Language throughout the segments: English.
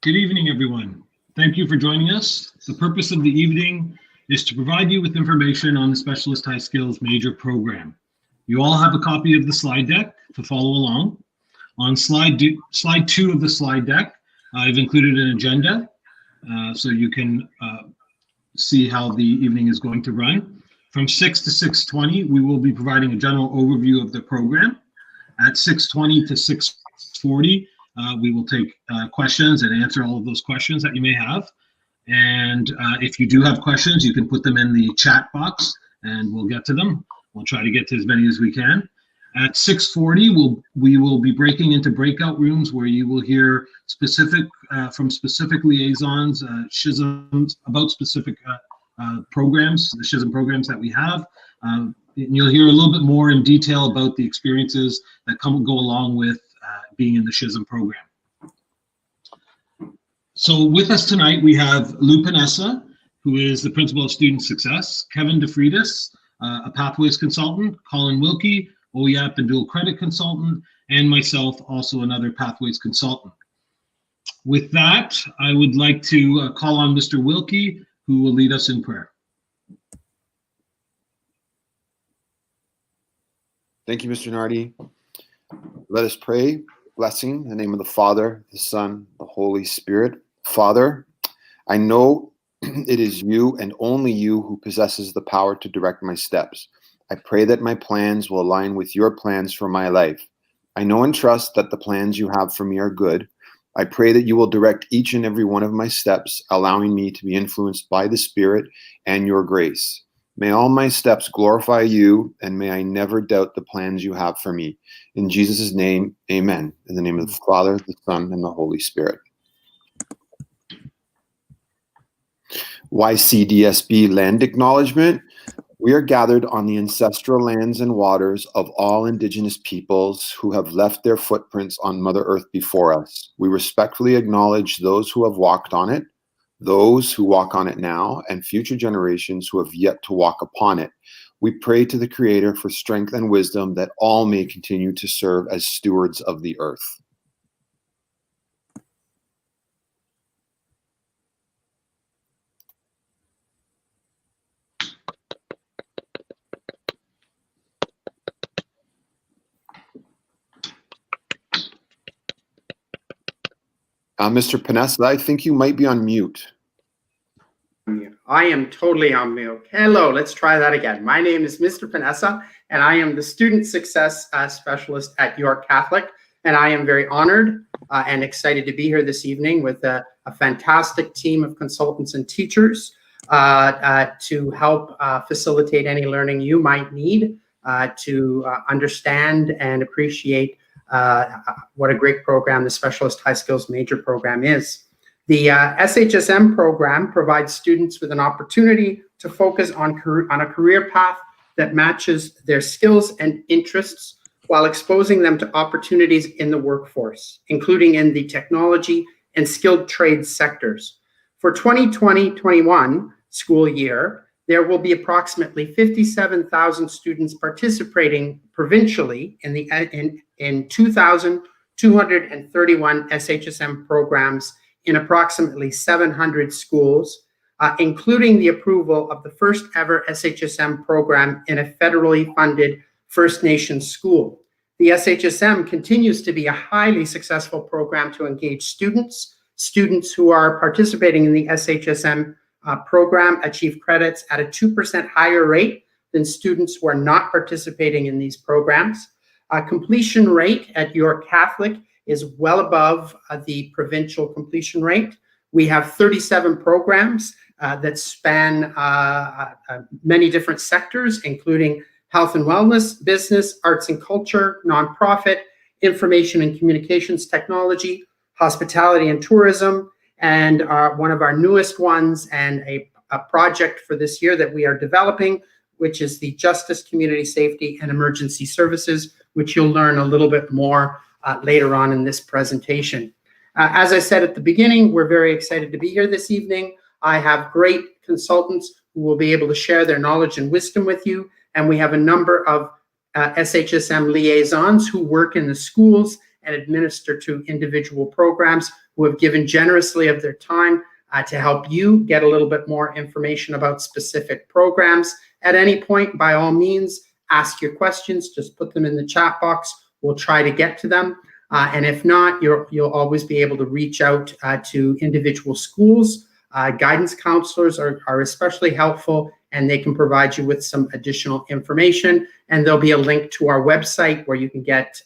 Good evening, everyone. Thank you for joining us. The purpose of the evening is to provide you with information on the Specialist High Skills Major Program. You all have a copy of the slide deck to follow along. On slide 2 of the slide deck, I've included an agenda so you can see how the evening is going to run. From 6 to 6:20, we will be providing a general overview of the program. At 6:20 to 6:40, we will take questions and answer all of those questions that you may have. And if you do have questions, you can put them in the chat box and we'll get to them. We'll try to get to as many as we can. At 6:40, we will be breaking into breakout rooms where you will hear from specific liaisons, Shsms, about specific programs, the Shsm programs that we have. You'll hear a little bit more in detail about the experiences that go along with being in the Shsm program. So with us tonight, we have Lou Panessa, who is the Principal of Student Success, Kevin DeFreitas, a Pathways Consultant, Colin Wilkie, OEAP and Dual Credit Consultant, and myself, also another Pathways Consultant. With that, I would like to call on Mr. Wilkie, who will lead us in prayer. Thank you, Mr. Nardi. Let us pray. Blessing in the name of the Father, the Son, the Holy Spirit. Father, I know it is you and only you who possesses the power to direct my steps. I pray that my plans will align with your plans for my life. I know and trust that the plans you have for me are good. I pray that you will direct each and every one of my steps, allowing me to be influenced by the Spirit and your grace. May all my steps glorify you, and may I never doubt the plans you have for me. In Jesus' name, amen. In the name of the Father, the Son, and the Holy Spirit. Ycdsb Land Acknowledgement. We are gathered on the ancestral lands and waters of all Indigenous peoples who have left their footprints on Mother Earth before us. We respectfully acknowledge those who have walked on it, those who walk on it now, and future generations who have yet to walk upon it. We pray to the Creator for strength and wisdom that all may continue to serve as stewards of the earth. Mr. Panessa, I think you might be on mute. I am totally on mute. Hello, let's try that again. My name is Mr. Panessa, and I am the Student Success Specialist at York Catholic, and I am very honored and excited to be here this evening with a fantastic team of consultants and teachers to help facilitate any learning you might need to understand and appreciate what a great program the Specialist High Skills Major Program is. The SHSM program provides students with an opportunity to focus on a career path that matches their skills and interests while exposing them to opportunities in the workforce, including in the technology and skilled trades sectors. For 2020-21 school year, there will be approximately 57,000 students participating provincially in 2,231 SHSM programs in approximately 700 schools, including the approval of the first ever SHSM program in a federally funded First Nations school. The SHSM continues to be a highly successful program to engage students. Students who are participating in the SHSM program achieve credits at a 2% higher rate than students who are not participating in these programs. Completion rate at York Catholic is well above the provincial completion rate. We have 37 programs that span many different sectors, including health and wellness, business, arts and culture, nonprofit, information and communications technology, hospitality and tourism, and one of our newest ones and a project for this year that we are developing, which is the Justice, Community Safety, and Emergency Services, which you'll learn a little bit more later on in this presentation. As I said at the beginning, we're very excited to be here this evening. I have great consultants who will be able to share their knowledge and wisdom with you, and we have a number of SHSM liaisons who work in the schools and administer to individual programs who have given generously of their time to help you get a little bit more information about specific programs. At any point, by all means, ask your questions. Just put them in the chat box. We'll try to get to them. And if not, you'll always be able to reach out to individual schools. Guidance counselors are especially helpful, and they can provide you with some additional information. And there'll be a link to our website where you can get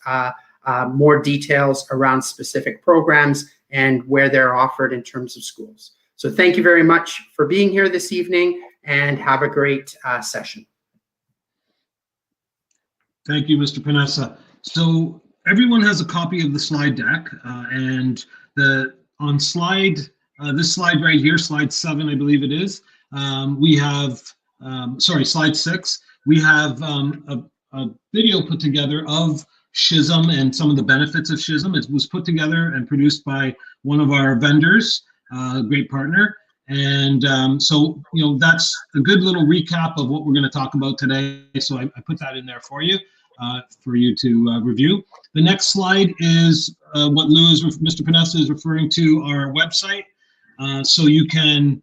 more details around specific programs and where they're offered in terms of schools. So thank you very much for being here this evening, and have a great session. Thank you, Mr. Panessa. So everyone has a copy of the slide deck, and on slide this slide right here, slide 7, I believe it is, we have slide 6. We have a video put together of Shsm and some of the benefits of Shsm. It was put together and produced by one of our vendors, a great partner. And so, you know, that's a good little recap of what we're going to talk about today. So I put that in there for you to review. The next slide is what Mr. Panessa is referring to, our website. So you can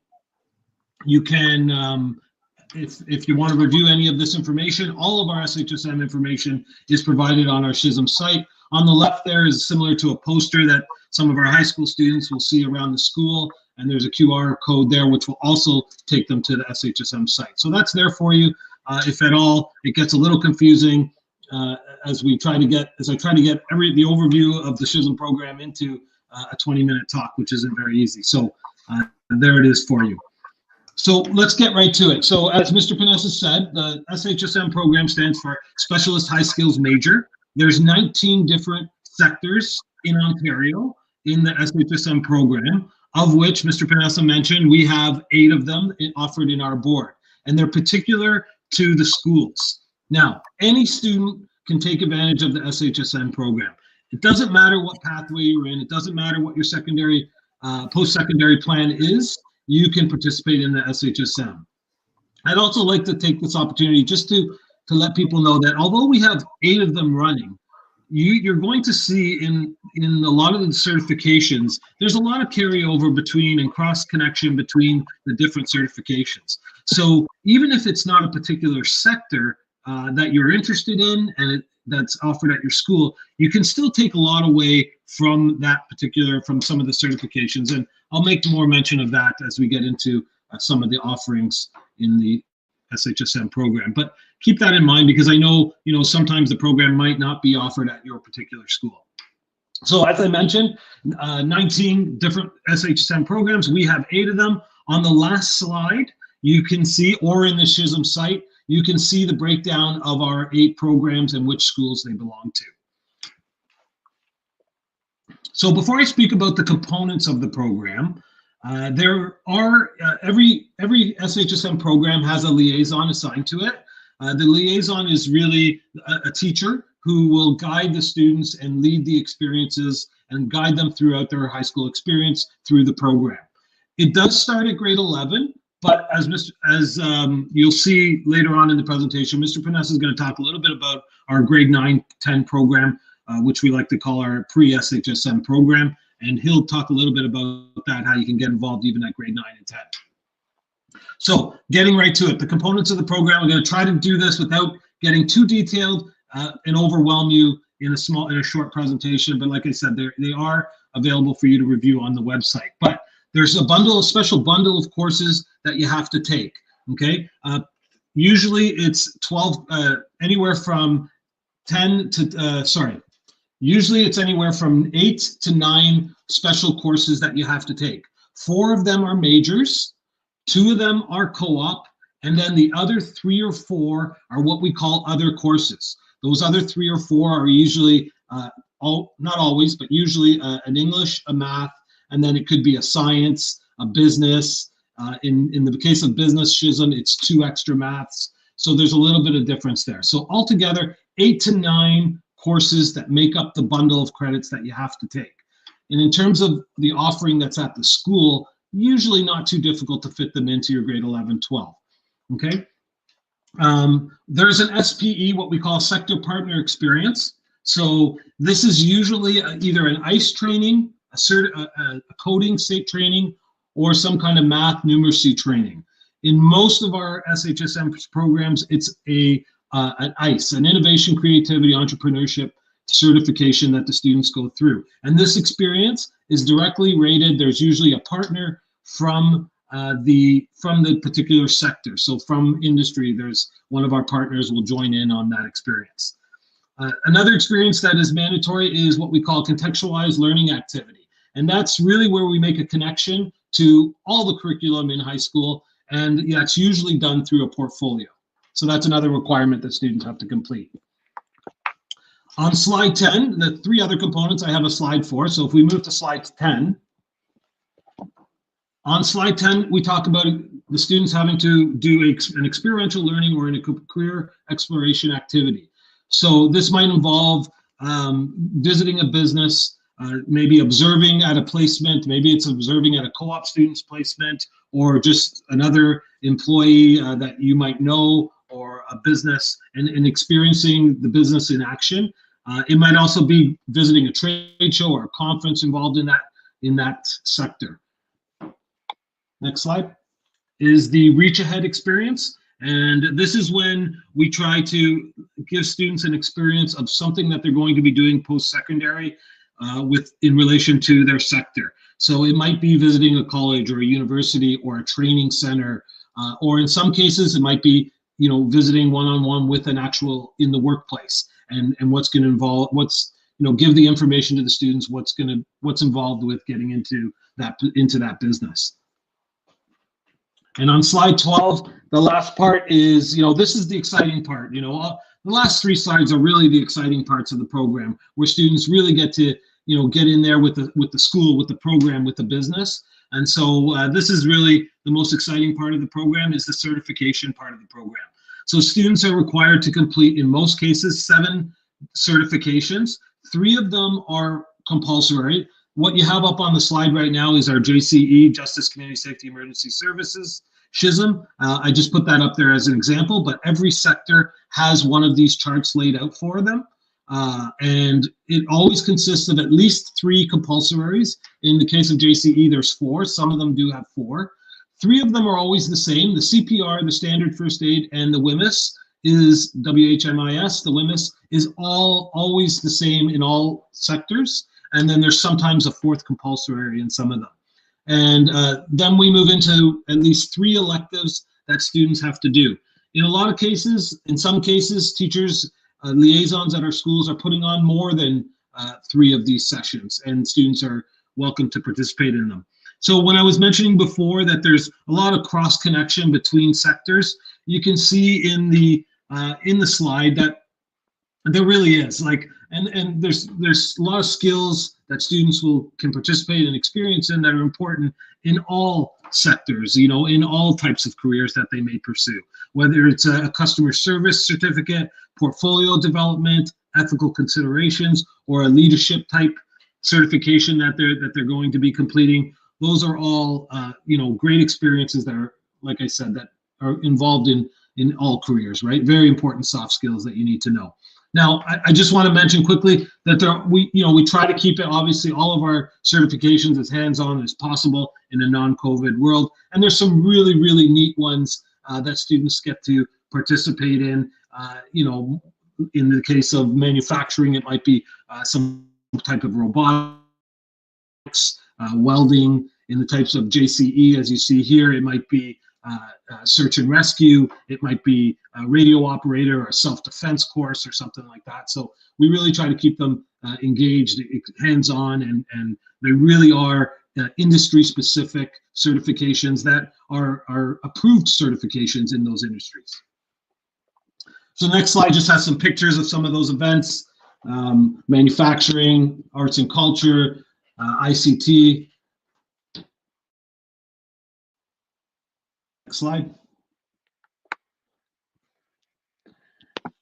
if you want to review any of this information, all of our SHSM information is provided on our Shsm site. On the left there is similar to a poster that some of our high school students will see around the school, and there's a QR code there which will also take them to the SHSM site. So that's there for you. If at all it gets a little confusing as I try to get the overview of the Shsm program into a 20-minute talk, which isn't very easy. So there it is for you. So let's get right to it. So as Mr. Panessa said, the SHSM program stands for Specialist High Skills Major. There's 19 different sectors in Ontario in the SHSM program, of which Mr. Panessa mentioned we have 8 of them offered in our board, and they're particular to the schools. Now, any student can take advantage of the SHSM program. It doesn't matter what pathway you're in. It doesn't matter what your secondary, post-secondary plan is. You can participate in the SHSM. I'd also like to take this opportunity just to let people know that although we have 8 of them running, you're going to see in a lot of the certifications, there's a lot of carryover between and cross-connection between the different certifications. So even if it's not a particular sector that you're interested in and that's offered at your school, you can still take a lot away from from some of the certifications. And I'll make more mention of that as we get into some of the offerings in the SHSM program. But keep that in mind, because I know, sometimes the program might not be offered at your particular school. So as I mentioned, 19 different SHSM programs. We have 8 of them. On the last slide, you can see, or in the Shsm site, you can see the breakdown of our 8 programs and which schools they belong to. So before I speak about the components of the program, there are, every SHSM program has a liaison assigned to it. The liaison is really a teacher who will guide the students and lead the experiences and guide them throughout their high school experience through the program. It does start at grade 11, but as you'll see later on in the presentation, Mr. Panessa is going to talk a little bit about our grade 9-10 program, which we like to call our pre-SHSM program, and he'll talk a little bit about that, how you can get involved even at grade 9 and 10. So getting right to it, the components of the program, we're going to try to do this without getting too detailed and overwhelm you in a short presentation. But like I said, they are available for you to review on the website. But there's a special bundle of courses that you have to take. Okay, usually it's 12, anywhere from 10 to usually it's anywhere from 8 to 9 special courses that you have to take. 4 of them are majors. 2 of them are co-op, and then the other 3 or 4 are what we call other courses. Those other 3 or 4 are usually, not always, but usually an English, a math, and then it could be a science, a business. In the case of business Shsm, it's 2 extra maths. So there's a little bit of difference there. So altogether, 8 to 9 courses that make up the bundle of credits that you have to take. And in terms of the offering that's at the school, usually not too difficult to fit them into your grade 11, 12, okay? There's an SPE, what we call Sector Partner Experience. So this is usually either an ICE training a coding state training, or some kind of math numeracy training. In most of our SHSM programs, it's an ICE, an Innovation, Creativity, Entrepreneurship certification that the students go through. And this experience is directly rated. There's usually a partner from the particular sector. So from industry, there's one of our partners will join in on that experience. Another experience that is mandatory is what we call contextualized learning activity. And that's really where we make a connection to all the curriculum in high school. And that's usually done through a portfolio. So that's another requirement that students have to complete. On slide 10, the three other components I have a slide for. So if we move to slide 10, on slide 10, we talk about the students having to do an experiential learning or a career exploration activity. So this might involve visiting a business, maybe observing at a placement, maybe it's observing at a co-op student's placement, or just another employee that you might know, or a business, and experiencing the business in action. It might also be visiting a trade show or a conference involved in that sector. Next slide is the Reach Ahead experience. And this is when we try to give students an experience of something that they're going to be doing post-secondary in relation to their sector. So it might be visiting a college or a university or a training center, or in some cases it might be, you know, visiting one-on-one with an actual in the workplace, and what's going to involve, give the information to the students, what's involved with getting into that business. And on slide 12, the last part is, this is the exciting part. The last three slides are really the exciting parts of the program, where students really get to, get in there with the school, with the program, with the business. And so this is really the most exciting part of the program, is the certification part of the program. So students are required to complete, in most cases, 7 certifications. 3 of them are compulsory. What you have up on the slide right now is our JCE, Justice, Community Safety, Emergency Services, Shsm. I just put that up there as an example, but every sector has one of these charts laid out for them. And it always consists of at least 3 compulsories. In the case of JCE, there's 4. Some of them do have 4. 3 of them are always the same. The CPR, the Standard First Aid, and the WHMIS is WHMIS. The WHMIS is always the same in all sectors. And then there's sometimes a 4th compulsory in some of them. And then we move into at least 3 electives that students have to do. In a lot of cases, in some cases, teachers, liaisons at our schools are putting on more than 3 of these sessions, and students are welcome to participate in them. So when I was mentioning before that there's a lot of cross connection between sectors, you can see in the slide that there really is, and there's a lot of skills that students can participate and experience in that are important in all sectors, in all types of careers that they may pursue, whether it's a customer service certificate, portfolio development, ethical considerations, or a leadership type certification that they're going to be completing. Those are all great experiences that are, like I said, that are involved in all careers, right? Very important soft skills that you need to know. Now, I just want to mention quickly that we try to keep it, obviously, all of our certifications as hands-on as possible in a non-COVID world. And there's some really, really neat ones that students get to participate in. In the case of manufacturing, it might be some type of robotics, welding. In the types of JCE, as you see here, it might be search and rescue, it might be a radio operator or a self-defense course or something like that. So we really try to keep them engaged, hands-on, and they really are industry-specific certifications that are approved certifications in those industries. So the next slide just has some pictures of some of those events: manufacturing, arts and culture, ICT. Next slide.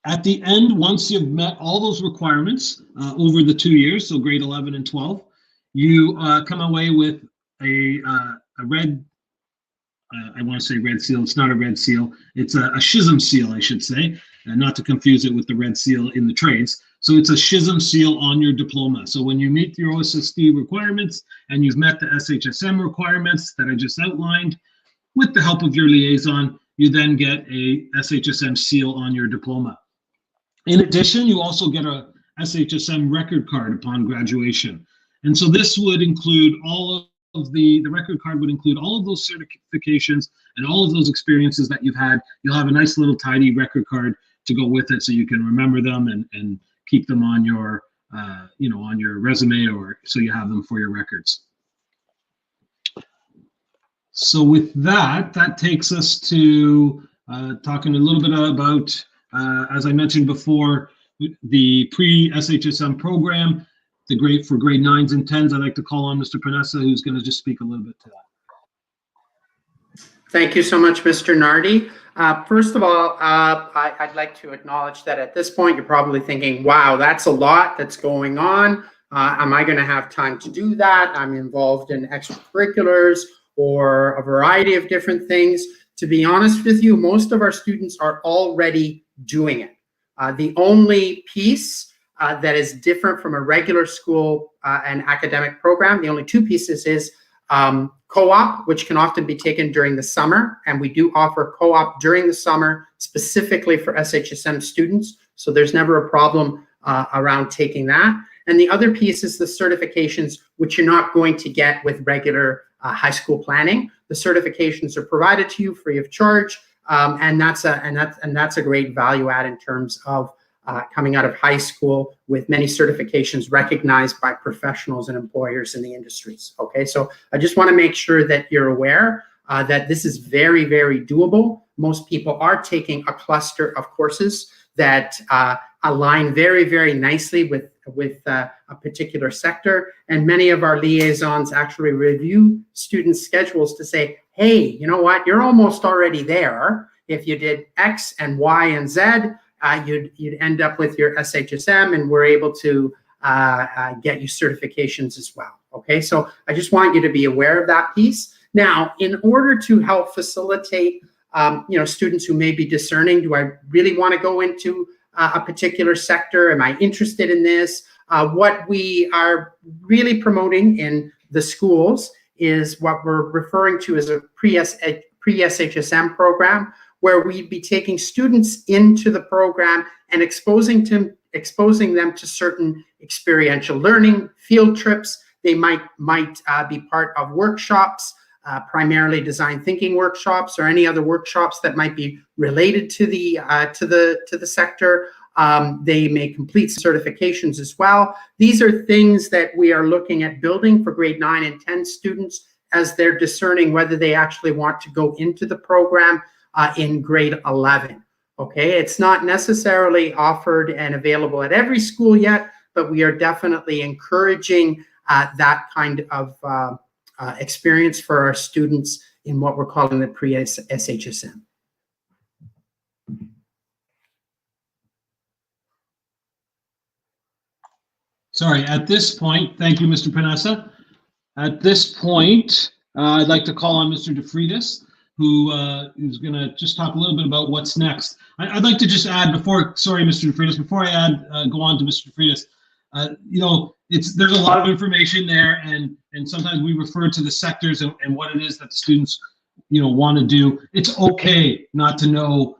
At the end, once you've met all those requirements over the 2 years, so grade 11 and 12, you come away with a red, I want to say red seal, it's not a red seal, it's a Shsm seal, I should say. and not to confuse it with the red seal in the trades. So it's a Shsm seal on your diploma. So when you meet your OSSD requirements and you've met the SHSM requirements that I just outlined, with the help of your liaison, you then get a SHSM seal on your diploma. In addition, you also get a SHSM record card upon graduation. And so this would include all of the record card would include all of those certifications and all of those experiences that you've had. You'll have a nice little tidy record card to go with it so you can remember them and keep them on your, on your resume, or so you have them for your records. So with that, that takes us to talking a little bit about, as I mentioned before, the pre-SHSM program, for grade 9s and 10s. I'd like to call on Mr. Panessa, who's going to just speak a little bit to that. Thank you so much, Mr. Nardi. First of all, I'd like to acknowledge that at this point, you're probably thinking, wow, that's a lot that's going on. Am I going to have time to do that? I'm involved in extracurriculars or a variety of different things. To be honest with you, most of our students are already doing it. The only piece that is different from a regular school and academic program, the only two pieces is co-op, which can often be taken during the summer, and we do offer co-op during the summer specifically for SHSM students, so there's never a problem around taking that. And the other piece is the certifications, which you're not going to get with regular high school planning. The certifications are provided to you free of charge, and that's a great value add in terms of coming out of high school with many certifications recognized by professionals and employers in the industries. Okay, so I just want to make sure that you're aware that this is very, very doable. Most people are taking a cluster of courses that align very, very nicely with a particular sector, and many of our liaisons actually review students' schedules to say, hey, you know what, you're almost already there. If you did X and Y and Z, you'd end up with your SHSM, and we're able to get you certifications as well. Okay, so I just want you to be aware of that piece. Now, in order to help facilitate students who may be discerning, do I really want to go into a particular sector? Am I interested in this? What we are really promoting in the schools is what we're referring to as a pre-SHSM program, where we'd be taking students into the program and exposing them to certain experiential learning, field trips. They might be part of workshops, primarily design thinking workshops, or any other workshops that might be related to the sector. They may complete certifications as well. These are things that we are looking at building for grade 9 and 10 students as they're discerning whether they actually want to go into the program in grade 11. Okay, it's not necessarily offered and available at every school yet, but we are definitely encouraging that kind of experience for our students in what we're calling the pre-SHSM. Sorry, at this point, thank you, Mr. Panessa. At this point, I'd like to call on Mr. DeFreitas, who is going to just talk a little bit about what's next. I'd like to just add sorry, Mr. DeFreitas, before I go on to Mr. DeFreitas, there's a lot of information there, and sometimes we refer to the sectors and what it is that the students, want to do. It's okay not to know,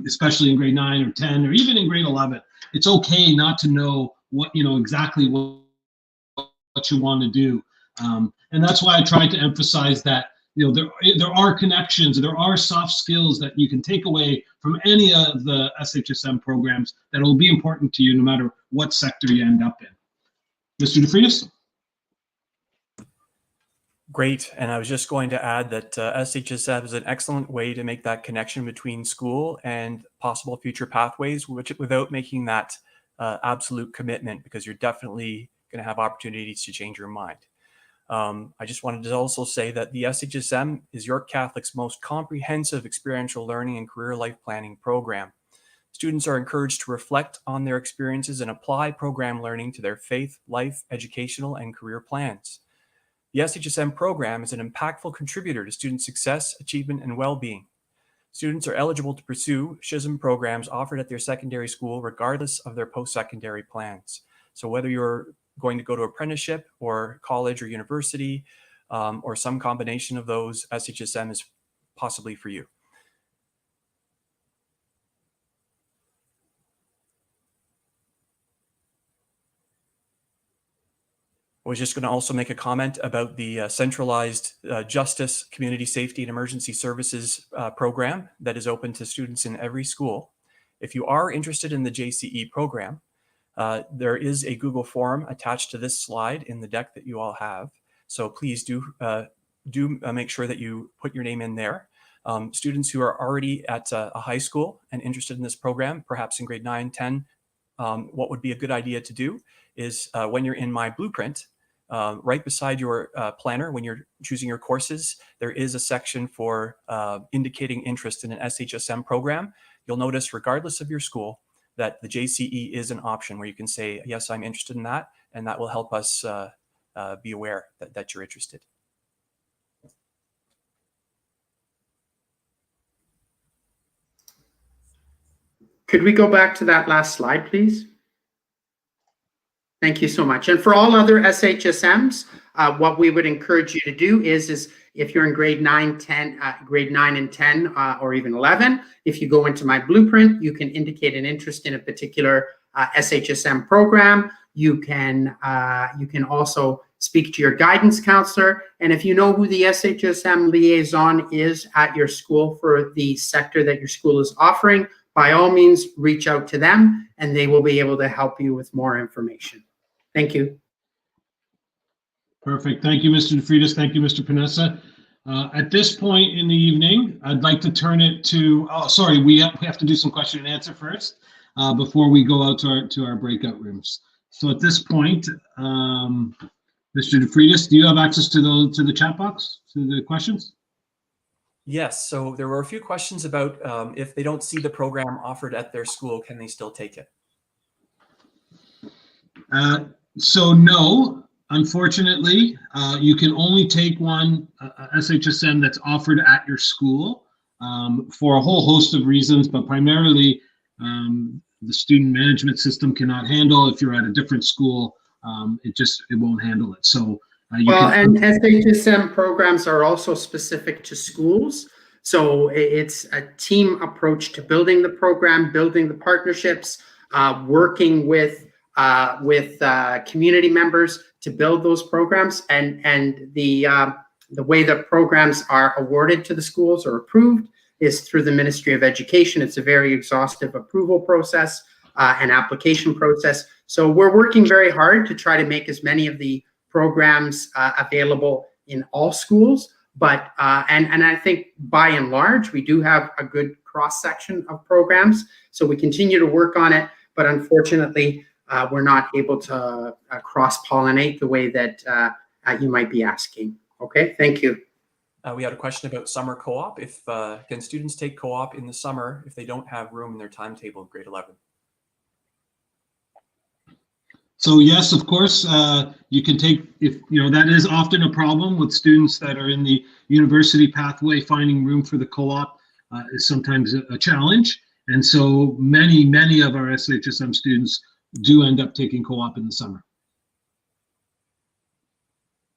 especially in grade 9 or 10, or even in grade 11. It's okay not to know what, exactly what you want to do. And that's why I tried to emphasize that, there are connections, there are soft skills that you can take away from any of the SHSM programs that will be important to you no matter what sector you end up in. Mr. DeFreitas? Great, and I was just going to add that SHSM is an excellent way to make that connection between school and possible future pathways, without making that absolute commitment, because you're definitely going to have opportunities to change your mind. I just wanted to also say that the SHSM is York Catholic's most comprehensive experiential learning and career life planning program. Students are encouraged to reflect on their experiences and apply program learning to their faith, life, educational, and career plans. The SHSM program is an impactful contributor to student success, achievement, and well-being. Students are eligible to pursue Pre-Shsm programs offered at their secondary school regardless of their post-secondary plans. So whether you're going to go to apprenticeship or college or university, or some combination of those, SHSM is possibly for you. I was just going to also make a comment about the Centralized Justice, Community Safety and Emergency Services program that is open to students in every school. If you are interested in the JCE program, there is a Google form attached to this slide in the deck that you all have. So please do make sure that you put your name in there. Students who are already at a high school and interested in this program, perhaps in grade 9, 10, what would be a good idea to do is when you're in My Blueprint, right beside your planner, when you're choosing your courses, there is a section for indicating interest in an SHSM program. You'll notice, regardless of your school, that the JCE is an option where you can say, yes, I'm interested in that, and that will help us be aware that you're interested. Could we go back to that last slide, please? Thank you so much. And for all other SHSMs, what we would encourage you to do is if you're in grade 9, 10, grade 9 and 10, or even 11, if you go into My Blueprint, you can indicate an interest in a particular SHSM program. You can also speak to your guidance counselor. And if you know who the SHSM liaison is at your school for the sector that your school is offering, by all means, reach out to them and they will be able to help you with more information. Thank you. Perfect. Thank you, Mr. DeFreitas. Thank you, Mr. Panessa. At this point in the evening, I'd like to turn it to, oh, sorry, we have to do some question and answer first before we go out to our breakout rooms. So at this point, Mr. DeFreitas, do you have access to the chat box, to the questions? Yes, so there were a few questions about if they don't see the program offered at their school, can they still take it? So no, unfortunately, you can only take one SHSM that's offered at your school for a whole host of reasons, but primarily the student management system cannot handle. If you're at a different school, it won't handle it. So and SHSM programs are also specific to schools. So it's a team approach to building the program, building the partnerships, working with community members to build those programs, and the way that programs are awarded to the schools or approved is through the Ministry of Education. It's a very exhaustive approval process and application process. So we're working very hard to try to make as many of the programs available in all schools, but and I think by and large we do have a good cross section of programs. So we continue to work on it, but unfortunately we're not able to cross-pollinate the way that you might be asking. Okay, thank you. We had a question about summer co-op. Can students take co-op in the summer if they don't have room in their timetable in grade 11? So yes, of course, you can take, that is often a problem with students that are in the university pathway. Finding room for the co-op is sometimes a challenge. And so many of our SHSM students do end up taking co-op in the summer.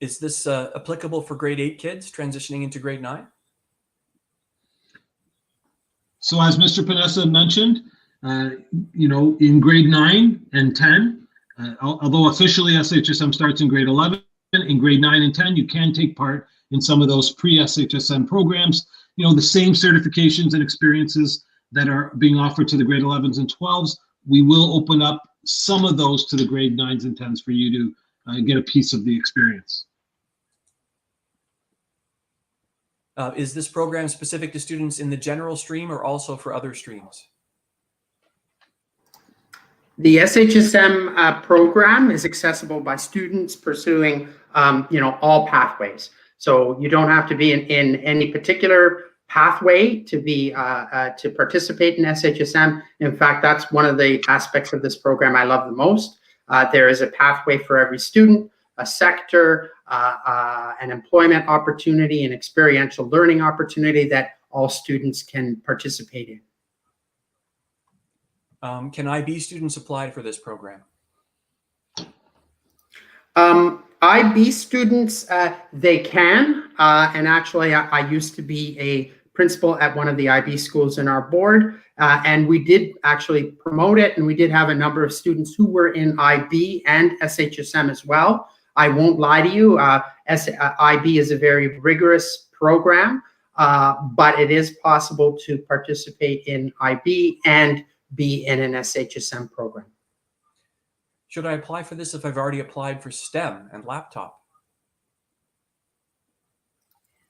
Is this applicable for grade 8 kids transitioning into grade 9? So as Mr. Panessa mentioned, in grade 9 and 10, although officially SHSM starts in grade 11, in grade 9 and 10, you can take part in some of those pre-SHSM programs. The same certifications and experiences that are being offered to the grade 11s and 12s, we will open up some of those to the grade 9s and 10s for you to get a piece of the experience. Is this program specific to students in the general stream or also for other streams? The SHSM program is accessible by students pursuing, all pathways. So you don't have to be in any particular pathway to be to participate in SHSM. In fact, that's one of the aspects of this program I love the most. There is a pathway for every student, a sector, an employment opportunity, an experiential learning opportunity that all students can participate in. Can IB students apply for this program? IB students, they can, and actually I used to be a principal at one of the IB schools in our board, and we did actually promote it, and we did have a number of students who were in IB and SHSM as well. I won't lie to you, IB is a very rigorous program, but it is possible to participate in IB and be in an SHSM program. Should I apply for this if I've already applied for STEM and laptop?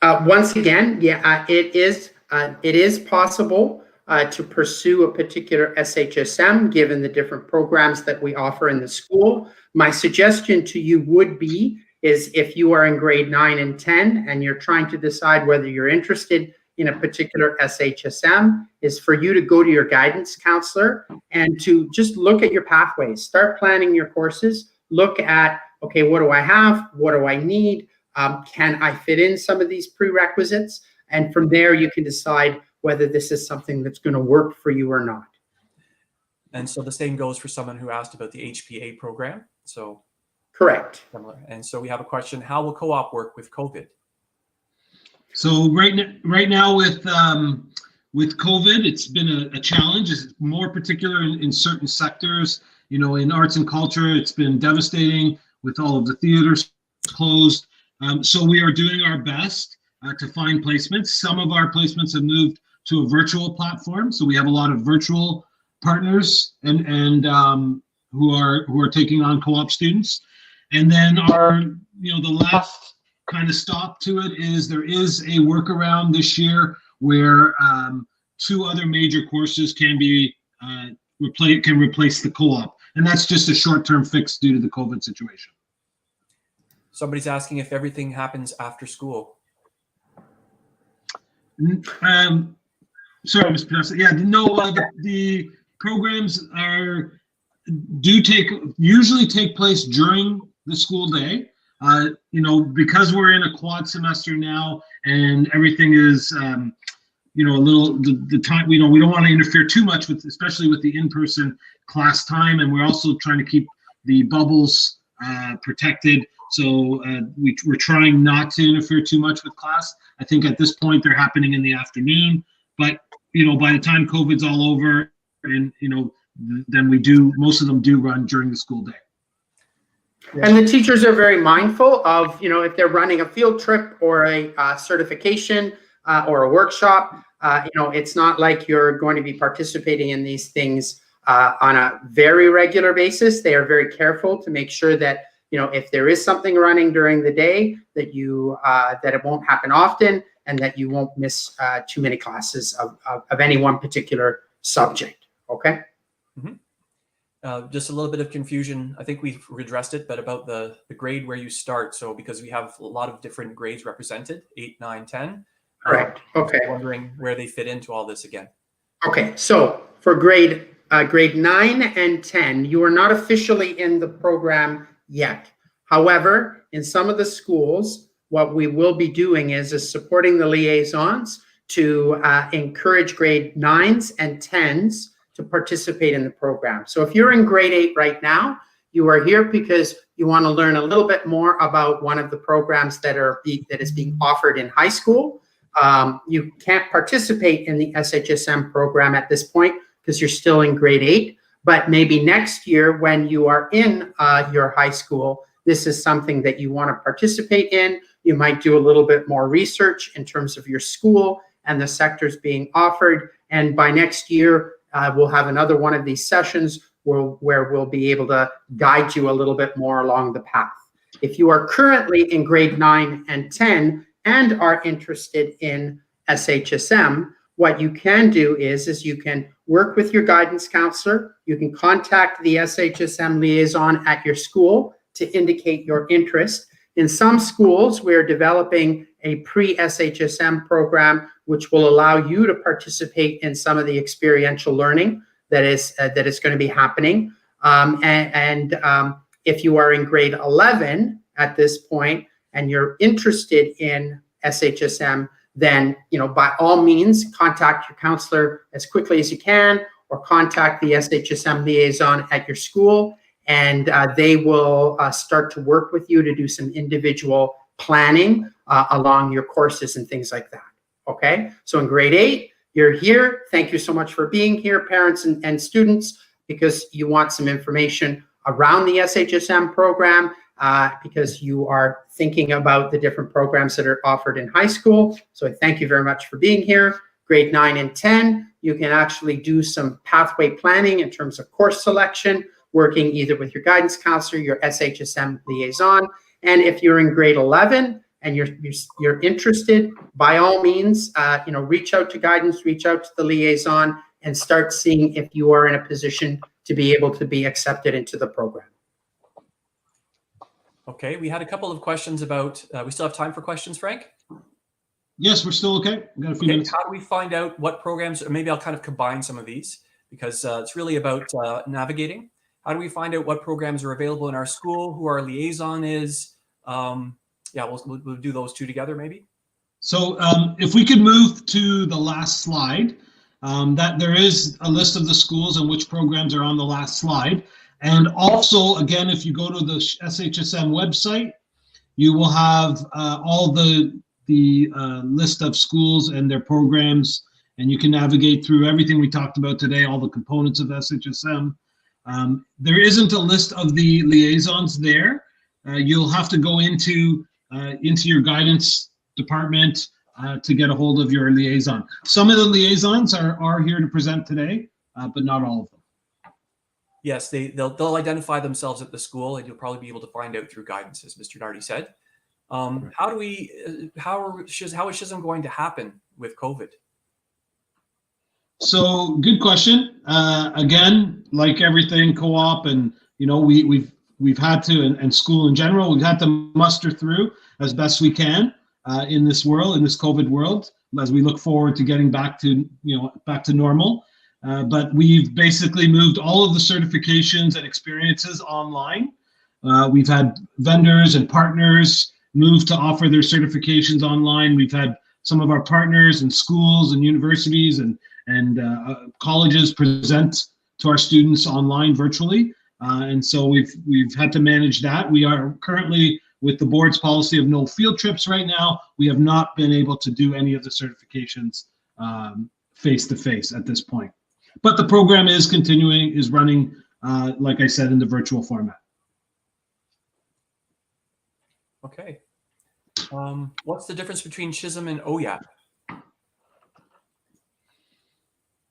Once again, yeah, it is possible to pursue a particular SHSM given the different programs that we offer in the school. My suggestion to you would be is if you are in grade 9 and 10 and you're trying to decide whether you're interested in a particular SHSM, is for you to go to your guidance counselor and to just look at your pathways, start planning your courses, look at, okay, what do I have? What do I need? Can I fit in some of these prerequisites? And from there, you can decide whether this is something that's going to work for you or not. And so the same goes for someone who asked about the HPA program. So correct. Similar. And so we have a question: how will co-op work with COVID? So right now with COVID, it's been a challenge. It's more particular in certain sectors. You know, in arts and culture, it's been devastating with all of the theaters closed. So we are doing our best to find placements. Some of our placements have moved to a virtual platform, so we have a lot of virtual partners and who are taking on co-op students. And then the last kind of stop to it is there is a workaround this year where 2 other major courses can be replace the co-op, and that's just a short-term fix due to the COVID situation. Somebody's asking if everything happens after school. Sorry, Mr. President. Yeah, no, the programs usually take place during the school day. Because we're in a quad semester now and everything is, a little, the time, we don't want to interfere too much with, especially with the in-person class time. And we're also trying to keep the bubbles protected. So we're trying not to interfere too much with class. I think at this point they're happening in the afternoon, but, by the time COVID's all over and, then most of them do run during the school day. And the teachers are very mindful of, if they're running a field trip or a certification or a workshop, it's not like you're going to be participating in these things on a very regular basis. They are very careful to make sure that, if there is something running during the day, that that it won't happen often and that you won't miss too many classes of any one particular subject. Okay. Mm-hmm. Just a little bit of confusion. I think we've addressed it, but about the grade where you start. So because we have a lot of different grades represented, 8, 9, 10. Correct. Okay. Wondering where they fit into all this again. Okay. So for grade 9 and 10, you are not officially in the program yet. However, in some of the schools, what we will be doing is supporting the liaisons to encourage grade 9s and 10s to participate in the program. So if you're in grade 8 right now, you are here because you want to learn a little bit more about one of the programs that is being offered in high school. You can't participate in the SHSM program at this point because you're still in grade 8, but maybe next year when you are in your high school, this is something that you want to participate in. You might do a little bit more research in terms of your school and the sectors being offered. And by next year, we'll have another one of these sessions where we'll be able to guide you a little bit more along the path. If you are currently in grade 9 and 10 and are interested in SHSM, what you can do is you can work with your guidance counselor. You can contact the SHSM liaison at your school to indicate your interest. In some schools, we're developing a pre-SHSM program, which will allow you to participate in some of the experiential learning that is going to be happening. If you are in grade 11 at this point and you're interested in SHSM, then, by all means, contact your counselor as quickly as you can, or contact the SHSM liaison at your school, and they will start to work with you to do some individual planning along your courses and things like that. Okay, so in grade 8, you're here. Thank you so much for being here, parents and students, because you want some information around the SHSM program, because you are thinking about the different programs that are offered in high school. So thank you very much for being here. Grade 9 and 10, you can actually do some pathway planning in terms of course selection, working either with your guidance counselor, your SHSM liaison. And if you're in grade 11 and you're interested, by all means, reach out to guidance, reach out to the liaison, and start seeing if you are in a position to be able to be accepted into the program. Okay, we had a couple of questions about, we still have time for questions, Frank? Yes, we're still okay. We've got a few minutes. How do we find out what programs, or maybe I'll kind of combine some of these, because it's really about navigating. How do we find out what programs are available in our school, who our liaison is? Yeah, we'll do those two together maybe. So if we could move to the last slide, that there is a list of the schools and which programs are on the last slide. And also, again, if you go to the SHSM website, you will have all the list of schools and their programs, and you can navigate through everything we talked about today, all the components of SHSM. There isn't a list of the liaisons there. You'll have to go into your guidance department to get a hold of your liaison. Some of the liaisons are here to present today, but not all of them. Yes, they'll identify themselves at the school, and you'll probably be able to find out through guidance, as Mr. Nardi said. How is Shsm going to happen with COVID? So good question. Again, like everything, co-op, and we've had to, and school in general, we've had to muster through as best we can in this world, in this COVID world, as we look forward to getting back to normal. But we've basically moved all of the certifications and experiences online. We've had vendors and partners move to offer their certifications online. We've had some of our partners and schools and universities and colleges present to our students online virtually. And so we've had to manage that. We are currently, with the board's policy of no field trips right now, we have not been able to do any of the certifications face-to-face at this point. But the program is running, like I said, in the virtual format. Okay. What's the difference between Shsm and OYAP?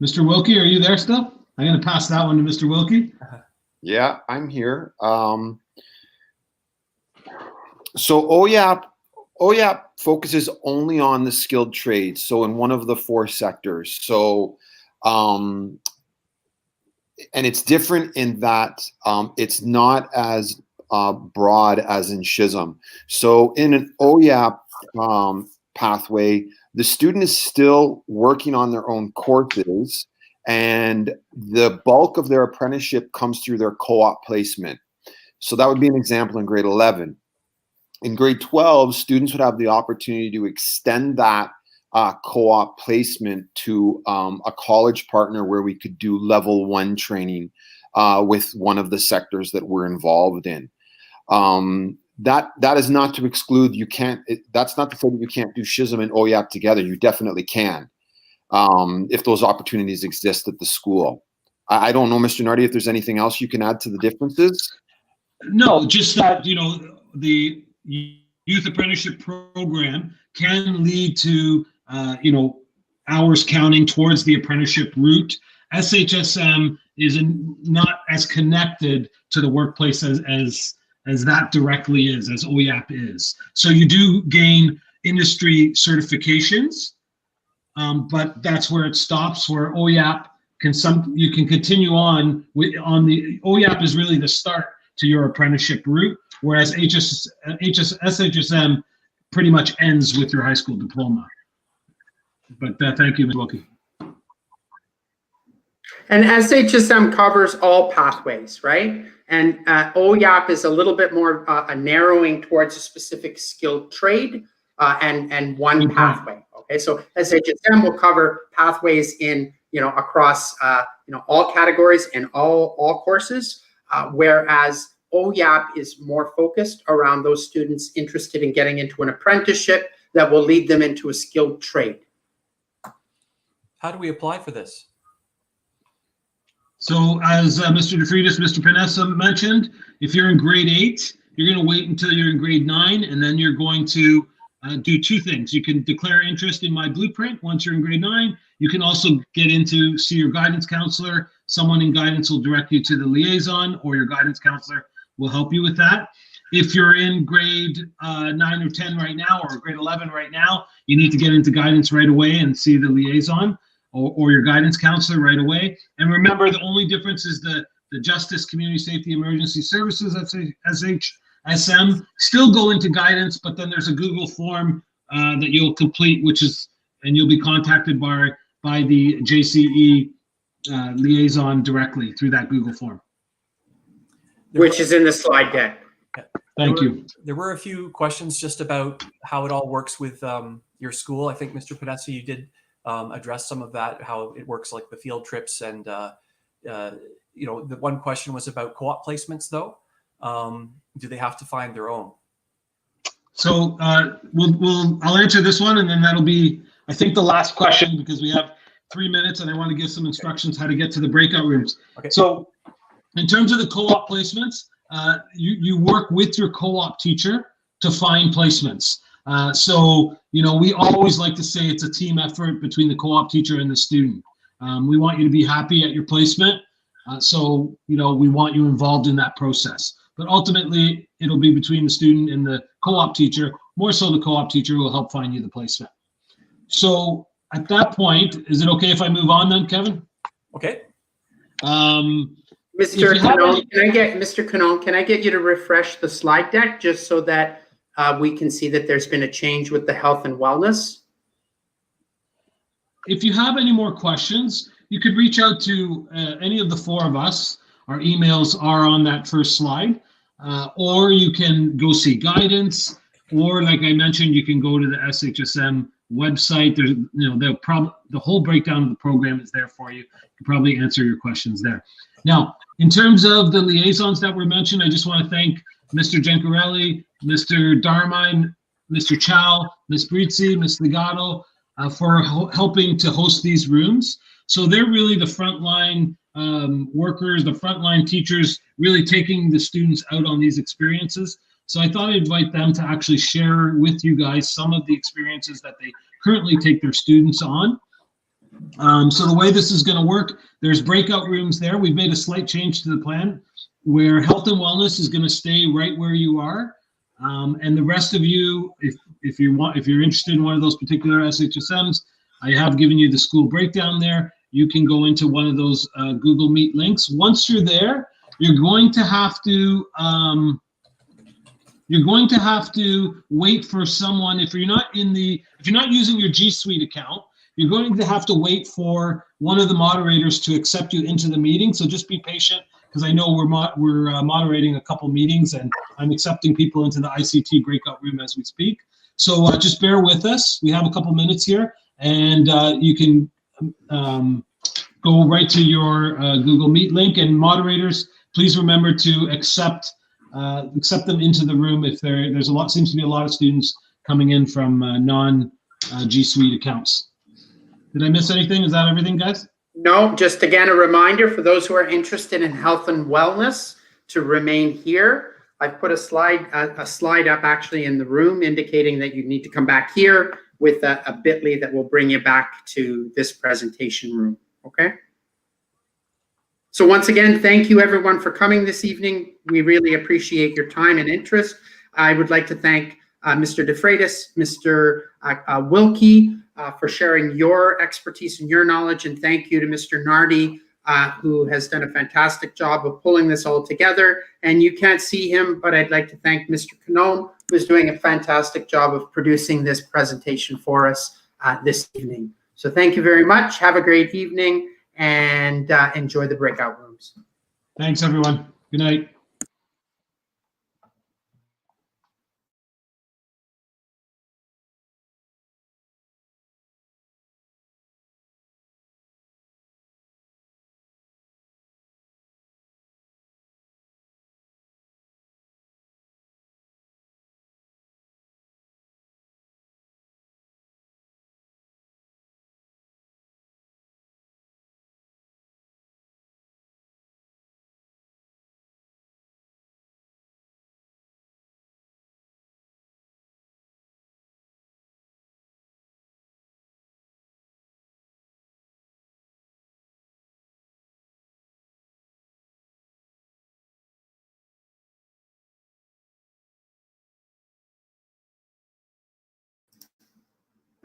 Mr. Wilkie, are you there still? I'm going to pass that one to Mr. Wilkie. Yeah, I'm here. So OYAP focuses only on the skilled trades, so in one of the 4 sectors. So, and it's different in that it's not as broad as in Shsm. So in an OYAP pathway, the student is still working on their own courses, and the bulk of their apprenticeship comes through their co-op placement. So that would be an example in grade 11. In grade 12, students would have the opportunity to extend that co-op placement to a college partner where we could do level 1 training with one of the sectors that we're involved in. That is not to exclude, that's not to say that you can't do Shsm and OYAP together. You definitely can, if those opportunities exist at the school. I don't know, Mr. Nardi, if there's anything else you can add to the differences. No, just that, the youth apprenticeship program can lead to, hours counting towards the apprenticeship route. SHSM is not as connected to the workplace as that directly is, as OYAP is. So you do gain industry certifications, but that's where it stops. Where OYAP you can continue on the OYAP is really the start to your apprenticeship route, whereas SHSM pretty much ends with your high school diploma. But thank you, Ms. Wilkie. And SHSM covers all pathways, right? And OYAP is a little bit more a narrowing towards a specific skilled trade and one pathway. Okay, so SHSM will cover pathways in, across, all categories and all courses, whereas OYAP is more focused around those students interested in getting into an apprenticeship that will lead them into a skilled trade. How do we apply for this? So as Mr. DeFreitas, Mr. Panessa mentioned, if you're in grade 8, you're going to wait until you're in grade 9, and then you're going to do two things. You can declare interest in my blueprint once you're in grade 9. You can also get into see your guidance counselor. Someone in guidance will direct you to the liaison, or your guidance counselor will help you with that. If you're in grade 9 or 10 right now, or grade 11 right now, you need to get into guidance right away and see the liaison or your guidance counselor right away. And remember, the only difference is the Justice, Community Safety, Emergency Services, SHSM, still go into guidance, but then there's a Google form that you'll complete, and you'll be contacted by the JCE liaison directly through that Google form. Which is in the slide deck. Thank you. There were a few questions just about how it all works with your school. I think, Mr. Panessa, you did address some of that, how it works, like the field trips. And, the one question was about co-op placements, though. Do they have to find their own? So I'll answer this one, and then that'll be, I think, the last question, because we have 3 minutes and I want to give some instructions how to get to the breakout rooms. Okay. So in terms of the co-op placements, you work with your co-op teacher to find placements. We always like to say it's a team effort between the co-op teacher and the student. We want you to be happy at your placement. We want you involved in that process. But ultimately, it'll be between the student and the co-op teacher. More so, the co-op teacher will help find you the placement. So at that point, is it okay if I move on then, Kevin? Okay. Mr. Canone, can I get you to refresh the slide deck just so that we can see that there's been a change with the health and wellness? If you have any more questions, you could reach out to any of the four of us. Our emails are on that first slide, or you can go see guidance, or like I mentioned, you can go to the SHSM website. There's, the whole breakdown of the program is there for you. You can probably answer your questions there. Now, in terms of the liaisons that were mentioned, I just want to thank Mr. Gencarelli, Mr. Darmine, Mr. Chow, Ms. Brizzi, Ms. Legato, for helping to host these rooms. So they're really the frontline workers, the frontline teachers, really taking the students out on these experiences. So I thought I'd invite them to actually share with you guys some of the experiences that they currently take their students on. So the way this is going to work, there's breakout rooms there. We've made a slight change to the plan where health and wellness is going to stay right where you are. And the rest of you, if you're interested in one of those particular SHSMs, I have given you the school breakdown there. You can go into one of those Google Meet links. Once you're there, you're going to have to wait for someone. If you're not using your G Suite account, you're going to have to wait for one of the moderators to accept you into the meeting. So just be patient, because I know we're moderating a couple meetings, and I'm accepting people into the ICT breakout room as we speak. So just bear with us. We have a couple minutes here, and you can go right to your Google Meet link. And moderators, please remember to accept them into the room if seems to be a lot of students coming in from non-G Suite accounts. Did I miss anything? Is that everything, guys? No, just again, a reminder for those who are interested in health and wellness to remain here. I've put a slide up actually in the room indicating that you need to come back here with a bit.ly that will bring you back to this presentation room, okay? So once again, thank you everyone for coming this evening. We really appreciate your time and interest. I would like to thank Mr. DeFreitas, Mr. Wilkie, for sharing your expertise and your knowledge, and thank you to Mr. Nardi, who has done a fantastic job of pulling this all together. And you can't see him, but I'd like to thank Mr. Canone, who's doing a fantastic job of producing this presentation for us this evening. So thank you very much. Have a great evening, and enjoy the breakout rooms. Thanks, everyone. Good night.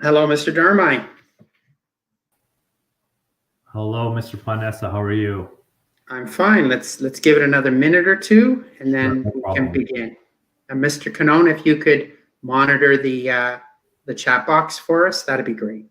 Hello, Mr. Darmai. Hello, Mr. Panessa. How are you? I'm fine. Let's give it another minute or two, and then No we problem. can begin. And Mr. Canone, if you could monitor the chat box for us, that'd be great.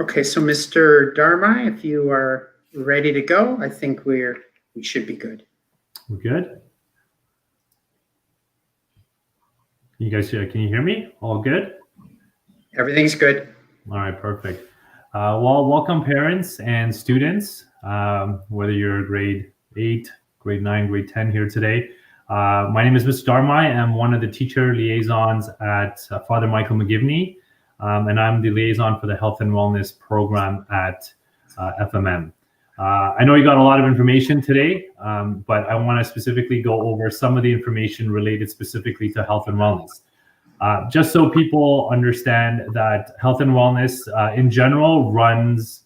Okay, so Mr. Darmai, if you are ready to go, I think we should be good. We're good? You guys, can you hear me? All good? Everything's good. All right, perfect. Well, welcome parents and students, whether you're grade 8, grade 9, grade 10 here today. My name is Mr. Darmai. I'm one of the teacher liaisons at Father Michael McGivney, and I'm the liaison for the Health and Wellness program at FMM. I know you got a lot of information today, but I want to specifically go over some of the information related specifically to health and wellness. Just so people understand that health and wellness in general runs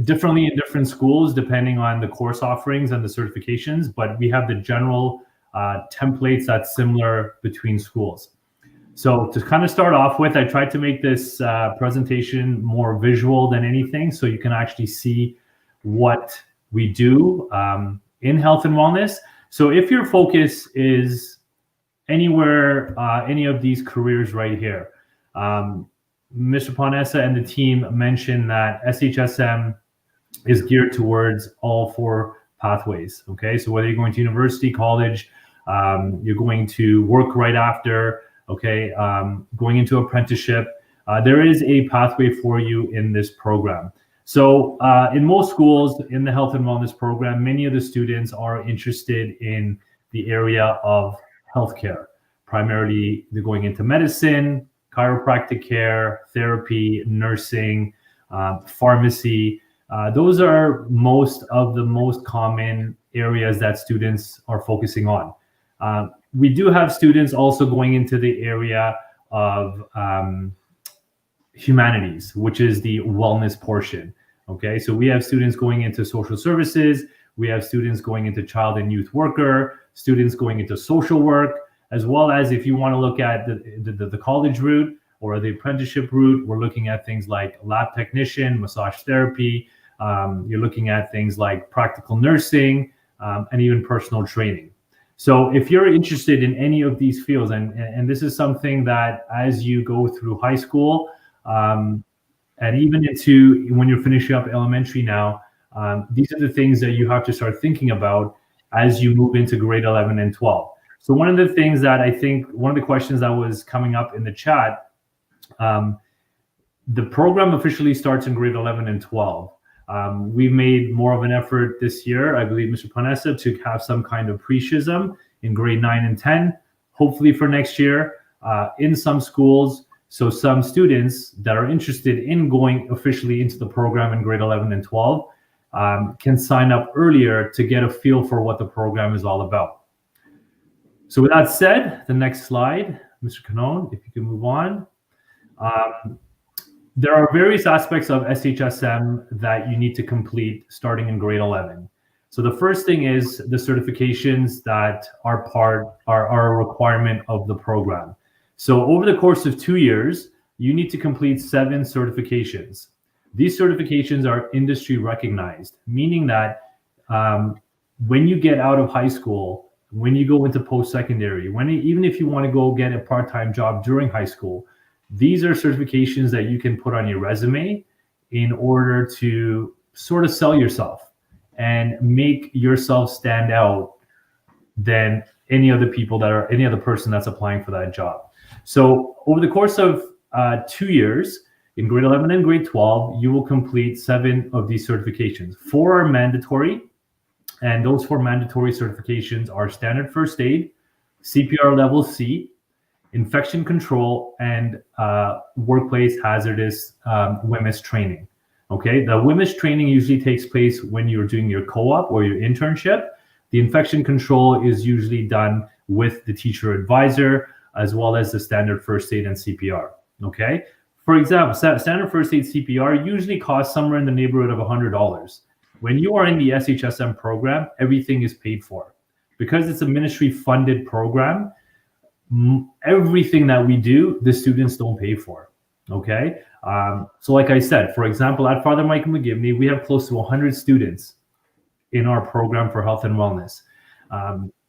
differently in different schools depending on the course offerings and the certifications, but we have the general templates that's similar between schools. So to kind of start off with, I tried to make this presentation more visual than anything, so you can actually see what we do in health and wellness. So if your focus is anywhere, any of these careers right here, Mr. Panessa and the team mentioned that SHSM is geared towards all 4 pathways. Okay, so whether you're going to university, college, you're going to work right after, okay, going into apprenticeship, there is a pathway for you in this program. So in most schools in the health and wellness program, many of the students are interested in the area of healthcare. Primarily, they're going into medicine, chiropractic care, therapy, nursing, pharmacy. Those are most of the most common areas that students are focusing on. We do have students also going into the area of humanities, which is the wellness portion. Okay, so we have students going into social services, we have students going into child and youth worker, students going into social work, as well as if you want to look at the college route or the apprenticeship route, we're looking at things like lab technician, massage therapy, you're looking at things like practical nursing, and even personal training. So if you're interested in any of these fields, and this is something that as you go through high school, and even into when you're finishing up elementary now, these are the things that you have to start thinking about as you move into grade 11 and 12. So one of the things that I think, one of the questions that was coming up in the chat, the program officially starts in grade 11 and 12. We've made more of an effort this year, I believe, Mr. Panessa, to have some kind of pre-Shsm in grade 9 and 10, hopefully for next year in some schools. So some students that are interested in going officially into the program in grade 11 and 12 can sign up earlier to get a feel for what the program is all about. So with that said, the next slide, Mr. Canone, if you can move on. There are various aspects of SHSM that you need to complete starting in grade 11. So the first thing is the certifications that are a requirement of the program. So over the course of 2 years, you need to complete 7 certifications. These certifications are industry recognized, meaning that when you get out of high school, when you go into post-secondary, even if you want to go get a part-time job during high school, these are certifications that you can put on your resume in order to sort of sell yourself and make yourself stand out than any other person that's applying for that job. So over the course of 2 years, in grade 11 and grade 12, you will complete 7 of these certifications. 4 are mandatory, and those 4 mandatory certifications are standard first aid, CPR level C, infection control, and workplace hazardous WHMIS training. Okay, the WHMIS training usually takes place when you're doing your co-op or your internship. The infection control is usually done with the teacher advisor, as well as the standard first aid and CPR. Okay, for example, standard first aid CPR usually costs somewhere in the neighborhood of $100. When you are in the SHSM program, everything is paid for. Because it's a ministry funded program, everything that we do, the students don't pay for. Okay, so like I said, for example, at Father Michael McGivney, we have close to 100 students in our program for health and wellness.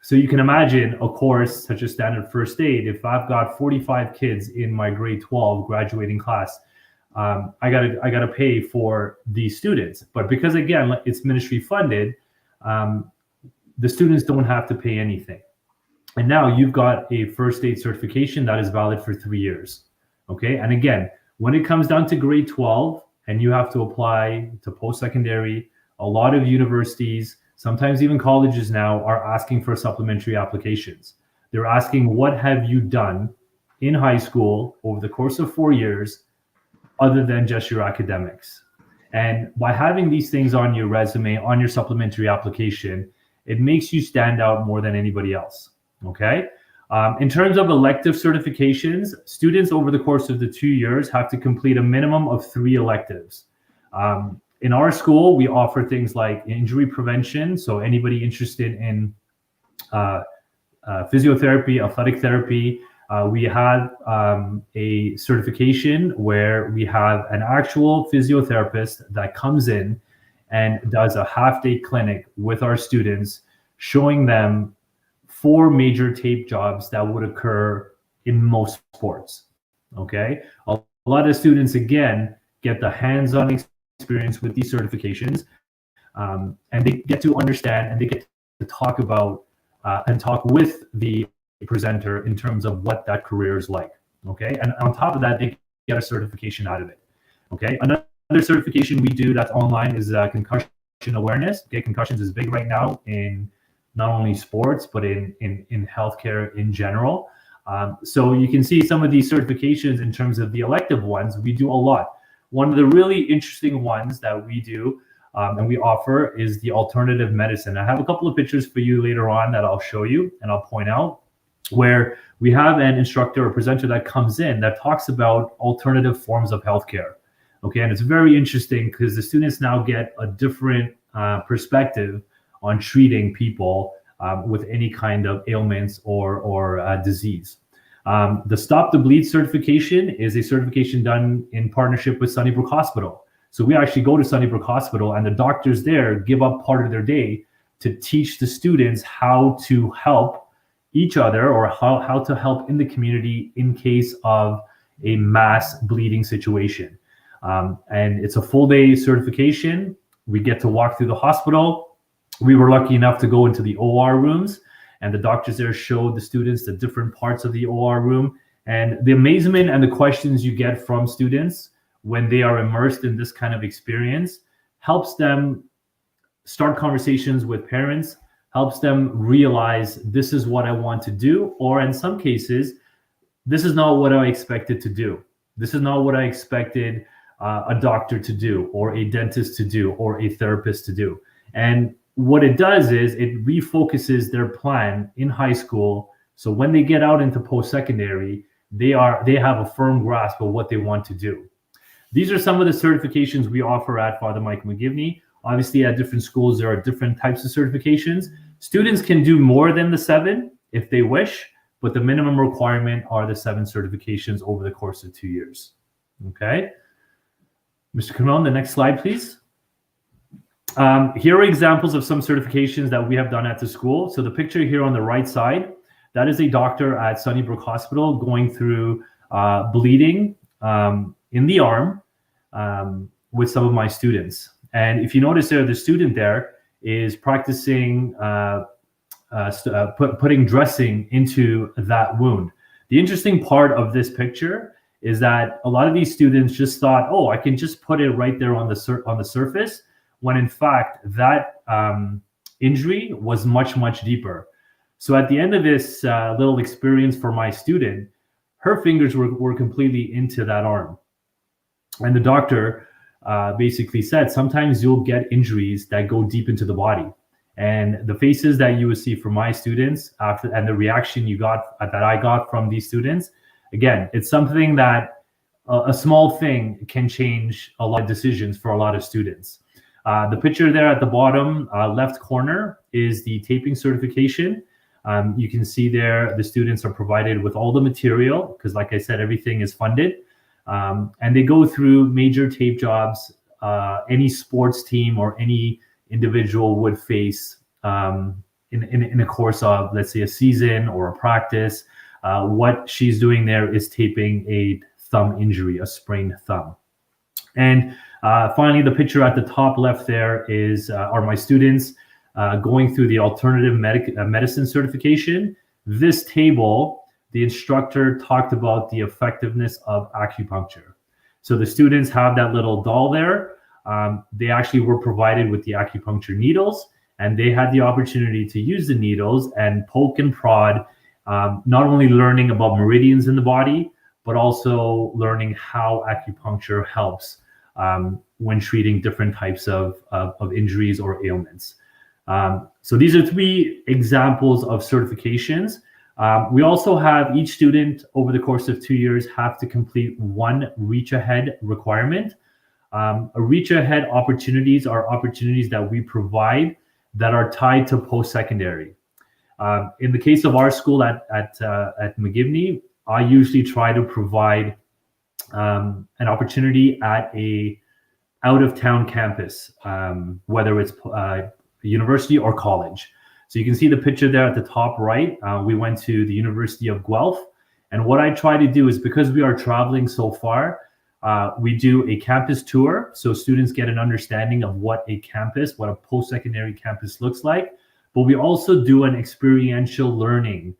So you can imagine a course such as standard first aid. If I've got 45 kids in my grade 12 graduating class, I gotta pay for these students. But because again, it's ministry funded, the students don't have to pay anything. And now you've got a first aid certification that is valid for 3 years. Okay, and again, when it comes down to grade 12 and you have to apply to post-secondary, a lot of universities, sometimes even colleges now, are asking for supplementary applications. They're asking, what have you done in high school over the course of 4 years other than just your academics? And by having these things on your resume, on your supplementary application, it makes you stand out more than anybody else. Okay. In terms of elective certifications, students over the course of the 2 years have to complete a minimum of 3 electives. In our school, we offer things like injury prevention. So anybody interested in physiotherapy, athletic therapy, we have a certification where we have an actual physiotherapist that comes in and does a half-day clinic with our students, showing them 4 major tape jobs that would occur in most sports. Okay, a lot of students again get the hands-on experience with these certifications, and they get to understand and they get to talk about and talk with the presenter in terms of what that career is like. Okay, and on top of that, they get a certification out of it. Okay, another certification we do that's online is concussion awareness. Okay, concussions is big right now in not only sports, but in healthcare in general. So you can see some of these certifications in terms of the elective ones, we do a lot. One of the really interesting ones that we do and we offer is the alternative medicine. I have a couple of pictures for you later on that I'll show you and I'll point out, where we have an instructor or presenter that comes in that talks about alternative forms of healthcare. Okay, and it's very interesting because the students now get a different perspective on treating people with any kind of ailments or disease. The Stop the Bleed certification is a certification done in partnership with Sunnybrook Hospital. So we actually go to Sunnybrook Hospital and the doctors there give up part of their day to teach the students how to help each other or how to help in the community in case of a mass bleeding situation. And it's a full day certification. We get to walk through the hospital. We were lucky enough to go into the OR rooms, and the doctors there showed the students the different parts of the OR room. And the amazement and the questions you get from students when they are immersed in this kind of experience helps them start conversations with parents, helps them realize this is what I want to do, or in some cases, this is not what I expected to do. This is not what I expected a doctor to do, or a dentist to do, or a therapist to do. And what it does is it refocuses their plan in high school. So when they get out into post-secondary, they have a firm grasp of what they want to do. These are some of the certifications we offer at Father Mike McGivney. Obviously, at different schools, there are different types of certifications. Students can do more than the 7 if they wish, but the minimum requirement are the 7 certifications over the course of 2 years. Okay. Mr. Canon, the next slide, please. Here are examples of some certifications that we have done at the school. So the picture here on the right side, that is a doctor at Sunnybrook Hospital going through bleeding in the arm with some of my students. And if you notice there, the student there is practicing putting dressing into that wound. The interesting part of this picture is that a lot of these students just thought, oh, I can just put it right there on the surface, when in fact that injury was much, much deeper. So at the end of this little experience for my student, her fingers were completely into that arm. And the doctor basically said, sometimes you'll get injuries that go deep into the body. And the faces that you would see from my students after, and the reaction that I got from these students, again, it's something that a small thing can change a lot of decisions for a lot of students. The picture there at the bottom left corner is the taping certification. You can see there the students are provided with all the material because, like I said, everything is funded. And they go through major tape jobs any sports team or any individual would face in a course of, let's say, a season or a practice. What she's doing there is taping a thumb injury, a sprained thumb. And finally, the picture at the top left there are my students going through the alternative medicine certification. This table, the instructor talked about the effectiveness of acupuncture. So the students have that little doll there. They actually were provided with the acupuncture needles, and they had the opportunity to use the needles and poke and prod, not only learning about meridians in the body, but also learning how acupuncture helps when treating different types of injuries or ailments. So these are 3 examples of certifications. We also have each student over the course of 2 years have to complete 1 reach ahead requirement. A reach ahead opportunities are opportunities that we provide that are tied to post-secondary. In the case of our school at McGivney, I usually try to provide an opportunity at a out-of-town campus, whether it's university or college. So you can see the picture there at the top right. We went to the University of Guelph. And what I try to do is, because we are traveling so far, we do a campus tour. So students get an understanding of what a post-secondary campus looks like. But we also do an experiential learning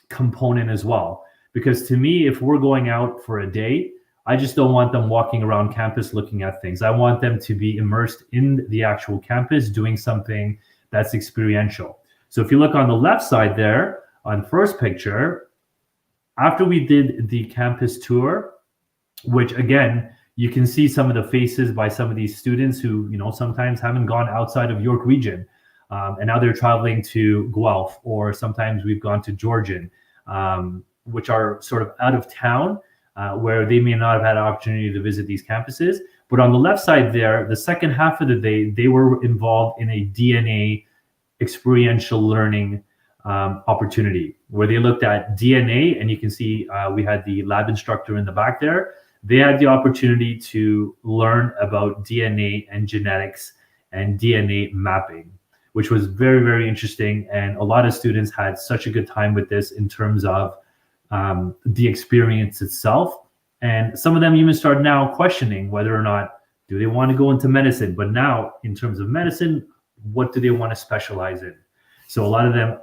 component as well. Because to me, if we're going out for a day, I just don't want them walking around campus looking at things. I want them to be immersed in the actual campus doing something that's experiential. So if you look on the left side there, on the first picture, after we did the campus tour, which again, you can see some of the faces by some of these students who, sometimes haven't gone outside of York region. And now they're traveling to Guelph, or sometimes we've gone to Georgian, which are sort of out of town, where they may not have had an opportunity to visit these campuses. But on the left side there, the second half of the day, they were involved in a DNA experiential learning opportunity, where they looked at DNA, and you can see we had the lab instructor in the back there. They had the opportunity to learn about DNA and genetics and DNA mapping, which was very, very interesting. And a lot of students had such a good time with this in terms of the experience itself. And some of them even start now questioning whether or not do they want to go into medicine. But now, in terms of medicine, what do they want to specialize in? So a lot of them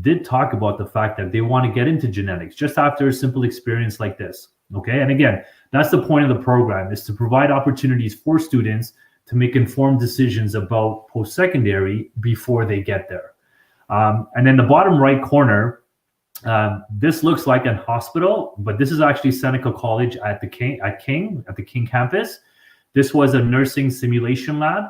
did talk about the fact that they want to get into genetics just after a simple experience like this. Okay. And again, that's the point of the program, is to provide opportunities for students to make informed decisions about post-secondary before they get there. And then the bottom right corner, this looks like a hospital, but this is actually Seneca College at the King campus. This was a nursing simulation lab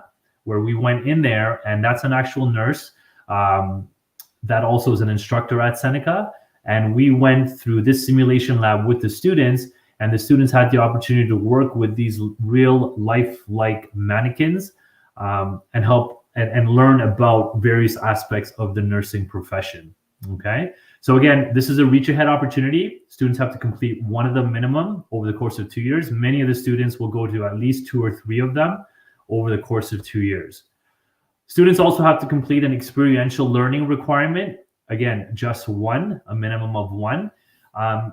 where we went in there, and that's an actual nurse that also is an instructor at Seneca. And we went through this simulation lab with the students, and the students had the opportunity to work with these real life-like mannequins and help and learn about various aspects of the nursing profession. Okay. So again, this is a reach ahead opportunity. Students have to complete 1 of them minimum over the course of 2 years. Many of the students will go to at least 2 or 3 of them over the course of 2 years. Students also have to complete an experiential learning requirement. Again, just 1, a minimum of 1.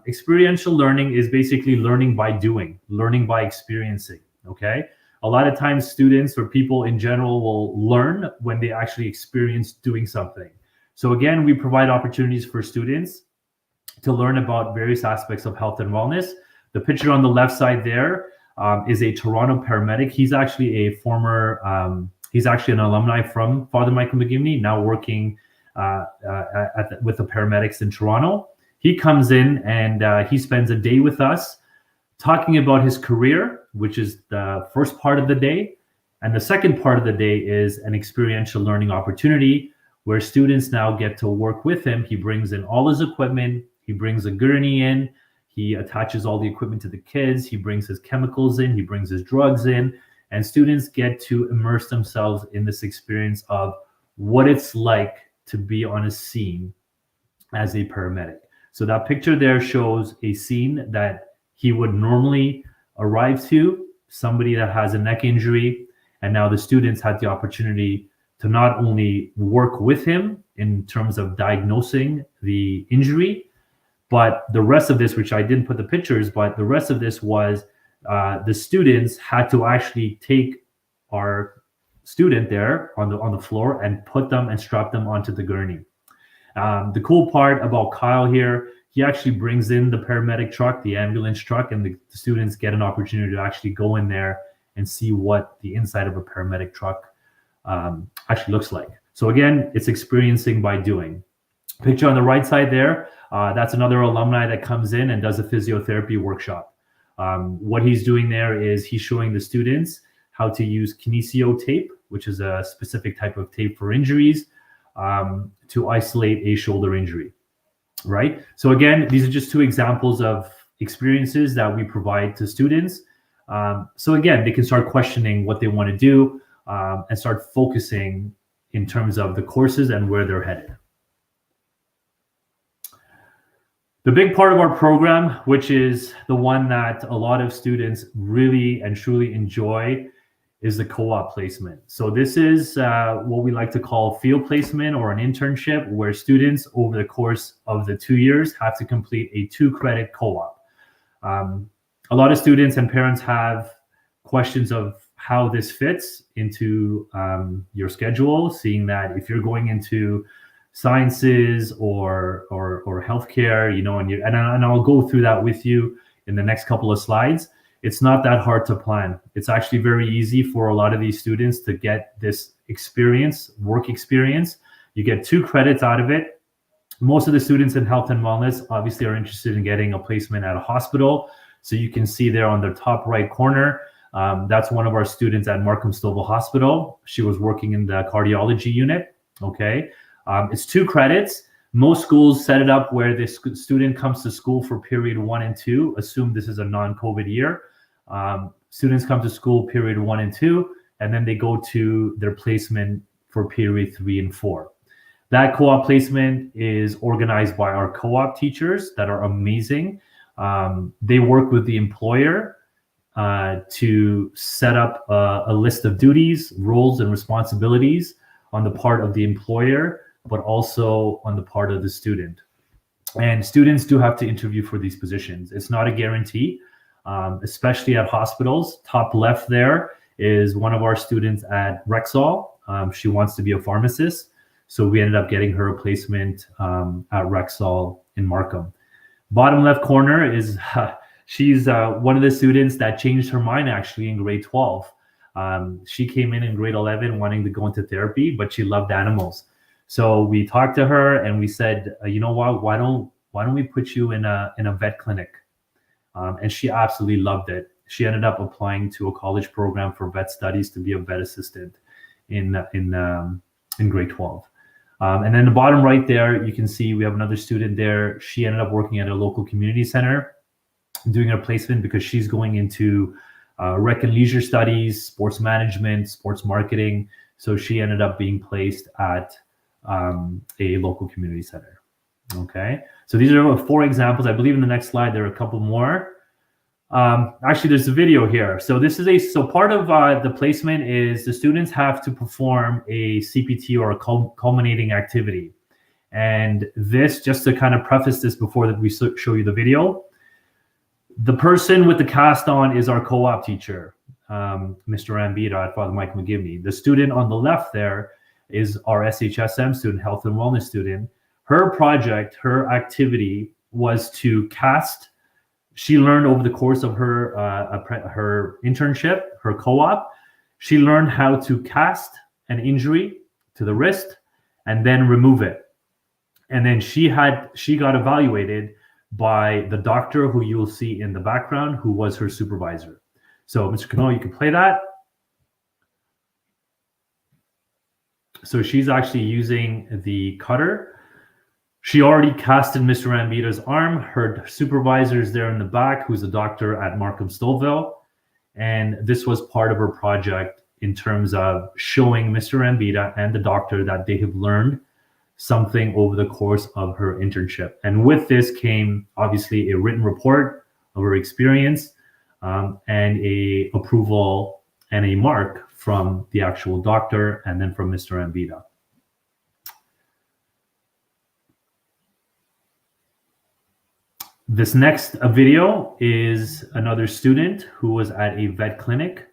Experiential learning is basically learning by doing, learning by experiencing. Okay. A lot of times students or people in general will learn when they actually experience doing something. So again, we provide opportunities for students to learn about various aspects of health and wellness. The picture on the left side there is a Toronto paramedic. He's actually a former, he's actually an alumni from Father Michael McGivney, now working with the paramedics in Toronto. He comes in and he spends a day with us talking about his career, which is the first part of the day. And the second part of the day is an experiential learning opportunity where students now get to work with him. He brings in all his equipment. He brings a gurney in. He attaches all the equipment to the kids. He brings his chemicals in. He brings his drugs in. And students get to immerse themselves in this experience of what it's like to be on a scene as a paramedic. So that picture there shows a scene that he would normally arrive to, somebody that has a neck injury. And now the students had the opportunity to not only work with him in terms of diagnosing the injury, but the rest of this, which I didn't put the pictures, but the rest of this was the students had to actually take our student there on the floor and put them and strap them onto the gurney. The cool part about Kyle here, he actually brings in the paramedic truck, the ambulance truck, and the students get an opportunity to actually go in there and see what the inside of a paramedic truck actually looks like. So again, it's experiencing by doing. Picture on the right side there, that's another alumni that comes in and does a physiotherapy workshop. What he's doing there is he's showing the students how to use kinesio tape, which is a specific type of tape for injuries, to isolate a shoulder injury, right? So again, these are just two examples of experiences that we provide to students. So again, they can start questioning what they want to do and start focusing in terms of the courses and where they're headed. The big part of our program, which is the one that a lot of students really and truly enjoy, is the co-op placement. So this is what we like to call field placement or an internship, where students over the course of the 2 years have to complete a 2-credit co-op. A lot of students and parents have questions of how this fits into your schedule, seeing that if you're going into sciences or healthcare, you know, and I'll go through that with you in the next couple of slides. It's not that hard to plan. It's actually very easy for a lot of these students to get this experience, work experience. You get 2 credits out of it. Most of the students in health and wellness obviously are interested in getting a placement at a hospital. So you can see there on the top right corner, that's one of our students at Markham Stouffville Hospital. She was working in the cardiology unit, okay? It's 2 credits. Most schools set it up where the student comes to school for period 1 and 2. Assume this is a non-COVID year. Students come to school period 1 and 2, and then they go to their placement for period 3 and 4. That co-op placement is organized by our co-op teachers that are amazing. They work with the employer to set up a list of duties, roles, and responsibilities on the part of the employer, but also on the part of the student. And students do have to interview for these positions. It's not a guarantee, especially at hospitals. Top left there is one of our students at Rexall. She wants to be a pharmacist. So we ended up getting her a placement at Rexall in Markham. Bottom left corner is, she's one of the students that changed her mind actually in grade 12. She came in grade 11 wanting to go into therapy, but she loved animals. So we talked to her and we said, you know what, why don't we put you in a vet clinic? And she absolutely loved it. She ended up applying to a college program for vet studies to be a vet assistant in grade 12. And then the bottom right there, you can see we have another student there. She ended up working at a local community center, doing her placement because she's going into rec and leisure studies, sports management, sports marketing. So she ended up being placed at a local community center. Okay, so these are 4 examples. I believe in the next slide there are a couple more. Actually, there's a video here. So this is so part of the placement is the students have to perform a CPT or a culminating activity. And this, just to kind of preface this before that we show you the video, the person with the cast on is our co-op teacher. Mr. Ambita at Father Mike McGivney. The student on the left there is our SHSM student, health and wellness student. Her project, her activity was to cast. She learned over the course of her her internship, her co-op, she learned how to cast an injury to the wrist and then remove it. And then she got evaluated by the doctor who you'll see in the background, who was her supervisor. So Mr. Cano, you can play that. So she's actually using the cutter. She already casted Mr. Ambita's arm. Her supervisor is there in the back, who's a doctor at Markham Stouffville. And this was part of her project in terms of showing Mr. Ambita and the doctor that they have learned something over the course of her internship. And with this came obviously a written report of her experience and a approval and a mark from the actual doctor and then from Mr. Ambita. This next video is another student who was at a vet clinic.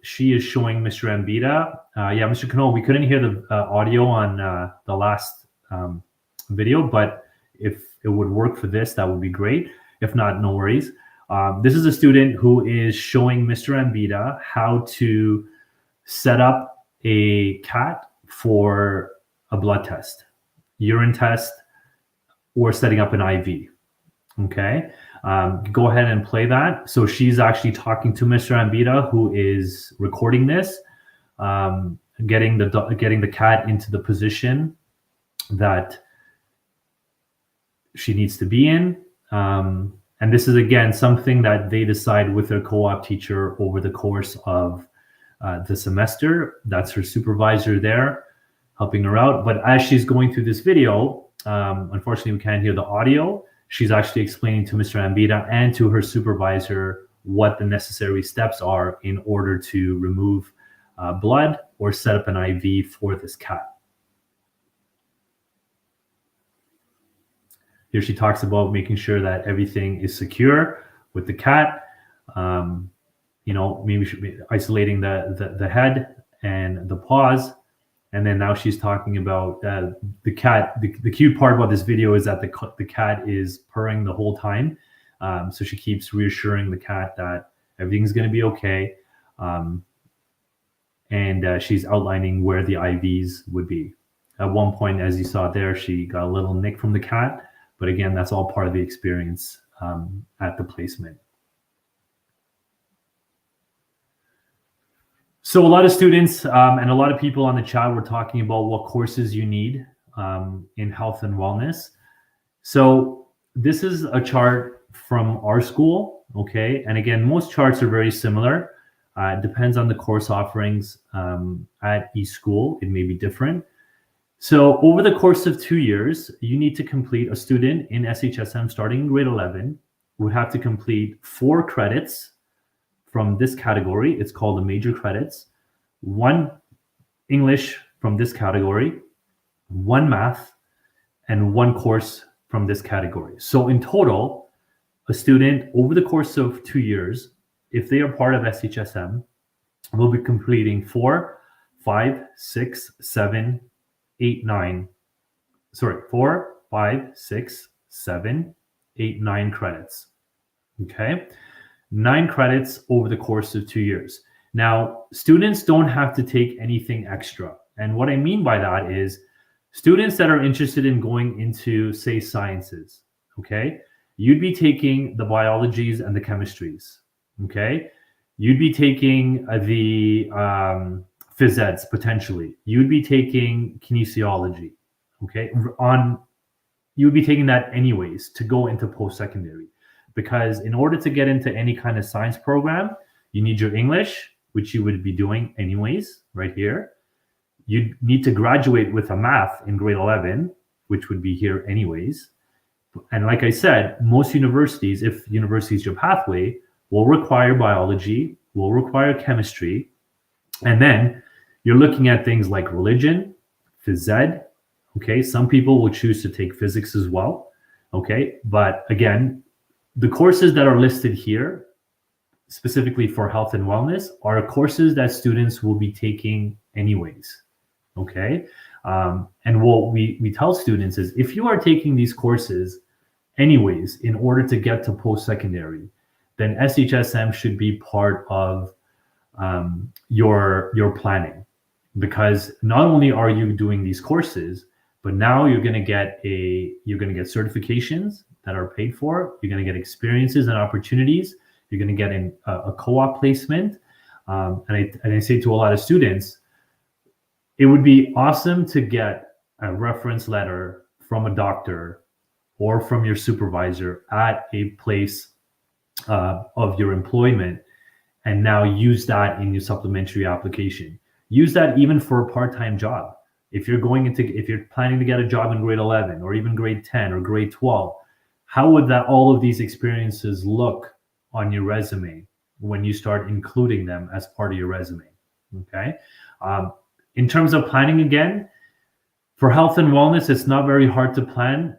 She is showing Mr. Ambita. Yeah, Mr. Cano, we couldn't hear the audio on the last video, but if it would work for this, that would be great. If not, no worries. This is a student who is showing Mr. Ambita how to set up a cat for a blood test, urine test, or setting up an IV. Okay, go ahead and play that. So she's actually talking to Mr. Ambita, who is recording this, getting the cat into the position that she needs to be in. And this is, again, something that they decide with their co-op teacher over the course of the semester. That's her supervisor there helping her out. But as she's going through this video, unfortunately, we can't hear the audio. She's actually explaining to Mr. Ambita and to her supervisor what the necessary steps are in order to remove blood or set up an IV for this cat. Here she talks about making sure that everything is secure with the cat. You know, maybe she should be isolating the head and the paws. And then now she's talking about the cat. The cute part about this video is that the cat is purring the whole time. So she keeps reassuring the cat that everything's going to be okay. And she's outlining where the IVs would be. At one point, as you saw there, she got a little nick from the cat. But again, that's all part of the experience at the placement. So a lot of students and a lot of people on the chat were talking about what courses you need in health and wellness. So this is a chart from our school, okay? And again, most charts are very similar. It depends on the course offerings at each school. It may be different. So over the course of 2 years, you need to complete, a student in SHSM starting in grade 11 would have to complete 4 credits from this category. It's called the major credits, 1 English from this category, 1 math, and 1 course from this category. So in total, a student over the course of 2 years, if they are part of SHSM, will be completing 4, 5, 6, 7, 8, 9. Sorry, 4, 5, 6, 7, 8, 9 credits. Okay. 9 credits over the course of 2 years. Now, students don't have to take anything extra. And what I mean by that is students that are interested in going into, say, sciences, okay? You'd be taking the biologies and the chemistries, okay? You'd be taking the phys eds potentially. You'd be taking kinesiology, okay? You'd be taking that anyways to go into post-secondary. Because in order to get into any kind of science program, you need your English, which you would be doing anyways, right here. You need to graduate with a math in grade 11, which would be here anyways. And like I said, most universities, if university is your pathway, will require biology, will require chemistry. And then you're looking at things like religion, phys ed, okay? Some people will choose to take physics as well, okay? But again, the courses that are listed here specifically for health and wellness are courses that students will be taking anyways. Okay. And what we tell students is if you are taking these courses anyways in order to get to post-secondary, then SHSM should be part of your planning, because not only are you doing these courses, but now you're going to get certifications that are paid for. You're going to get experiences and opportunities. You're going to get a co-op placement. And I say to a lot of students, it would be awesome to get a reference letter from a doctor or from your supervisor at a place of your employment, and now use that in your supplementary application. Use that even for a part-time job. If you're planning to get a job in grade 11 or even grade 10 or grade 12, how would all of these experiences look on your resume when you start including them as part of your resume? Okay. In terms of planning, again, for health and wellness, it's not very hard to plan.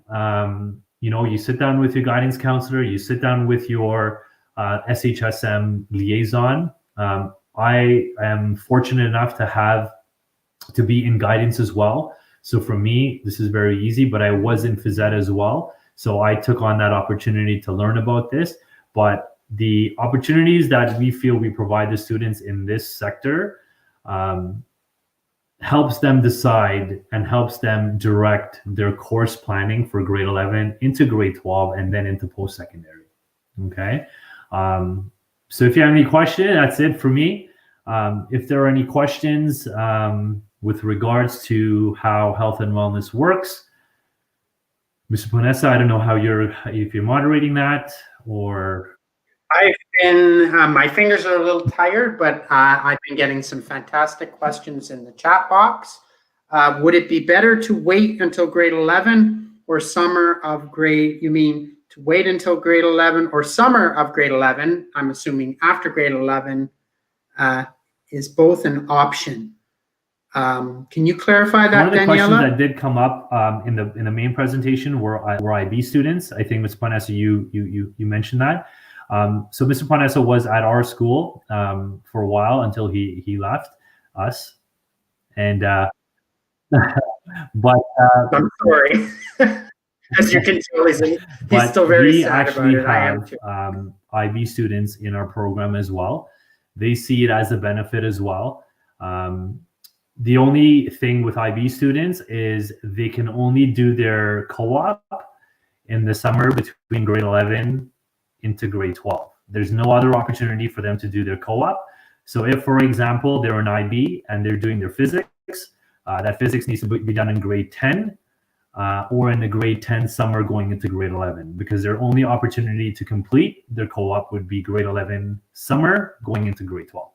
You sit down with your guidance counselor, you sit down with your SHSM liaison. I am fortunate enough to be in guidance as well. So for me, this is very easy, but I was in phys ed as well. So I took on that opportunity to learn about this. But the opportunities that we feel we provide the students in this sector helps them decide and helps them direct their course planning for grade 11 into grade 12 and then into post-secondary. Okay. So if you have any questions, that's it for me. If there are any questions with regards to how health and wellness works, Mr. Ponessa, I don't know if you're moderating that or. I've been, my fingers are a little tired, but I've been getting some fantastic questions in the chat box. Would it be better to wait until grade 11 or summer of grade, you mean to wait until grade 11 or summer of grade 11? I'm assuming after grade 11 is both an option. Can you clarify that, Daniela? One of the questions that did come up in the main presentation were IB students. I think Ms. Ponessa, you mentioned that. So Mr. Ponessa was at our school for a while until he left us, and but I'm sorry. As you can tell, he's still very sad about it. We actually have IB students in our program as well. They see it as a benefit as well. The only thing with IB students is they can only do their co-op in the summer between grade 11 into grade 12. There's no other opportunity for them to do their co-op. So if, for example, they're an IB and they're doing their physics, that physics needs to be done in grade 10 or in the grade 10 summer going into grade 11, because their only opportunity to complete their co-op would be grade 11 summer going into grade 12.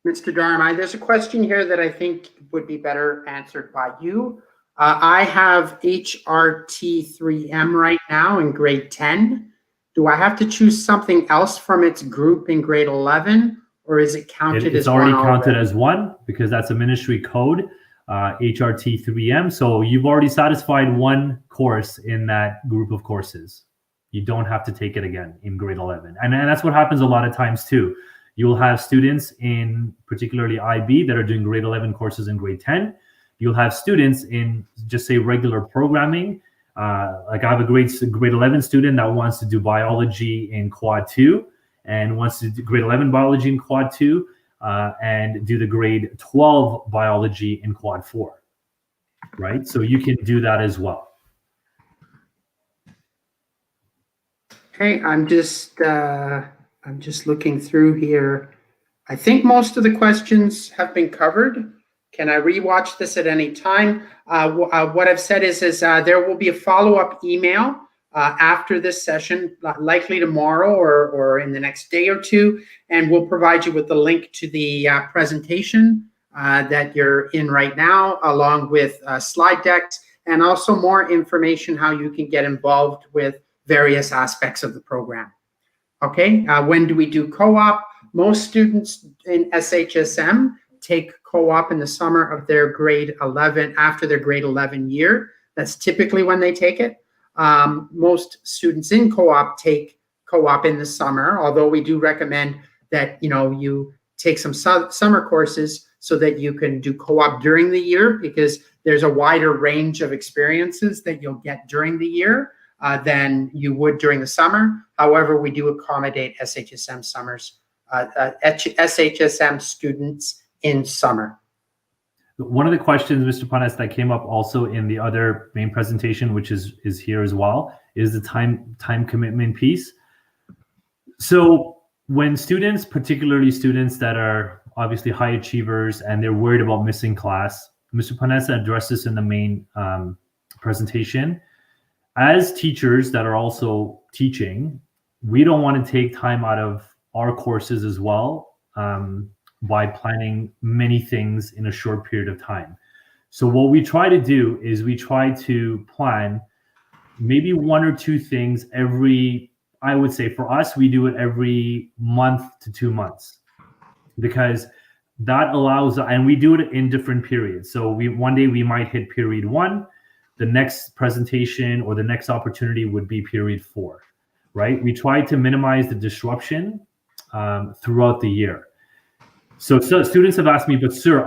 Mr. Dharma, there's a question here that I think would be better answered by you. I have HRT3M right now in grade 10. Do I have to choose something else from its group in grade 11, or is it counted as one? It's already counted as one because that's a ministry code, HRT3M. So you've already satisfied one course in that group of courses. You don't have to take it again in grade 11. And that's what happens a lot of times too. You'll have students in particularly IB that are doing grade 11 courses in grade 10. You'll have students in just say regular programming. Like I have a grade 11 student that wants to do biology in quad 2 and wants to do grade 11 biology in quad 2 and do the grade 12 biology in quad 4, right? So you can do that as well. Okay, I'm just looking through here. I think most of the questions have been covered. Can I rewatch this at any time? What I've said is there will be a follow-up email after this session, likely tomorrow or in the next day or two, and we'll provide you with the link to the presentation that you're in right now, along with slide decks, and also more information how you can get involved with various aspects of the program. Okay, when do we do co-op? Most students in SHSM take co-op in the summer of their grade 11, after their grade 11 year. That's typically when they take it. Most students in co-op take co-op in the summer, although we do recommend that, you take some summer courses so that you can do co-op during the year, because there's a wider range of experiences that you'll get during the year than you would during the summer. However, we do accommodate SHSM SHSM students in summer. One of the questions, Mr. Panes, that came up also in the other main presentation, which is here as well, is the time commitment piece. So when students, particularly students that are obviously high achievers and they're worried about missing class, Mr. Panes addressed this in the main presentation. As teachers that are also teaching, we don't want to take time out of our courses as well by planning many things in a short period of time. So what we try to do is we try to plan maybe 1 or 2 things every, I would say for us, we do it every month to 2 months, because that allows, and we do it in different periods. So one day we might hit period 1, the next presentation or the next opportunity would be period 4, right? We try to minimize the disruption throughout the year. So students have asked me, but sir,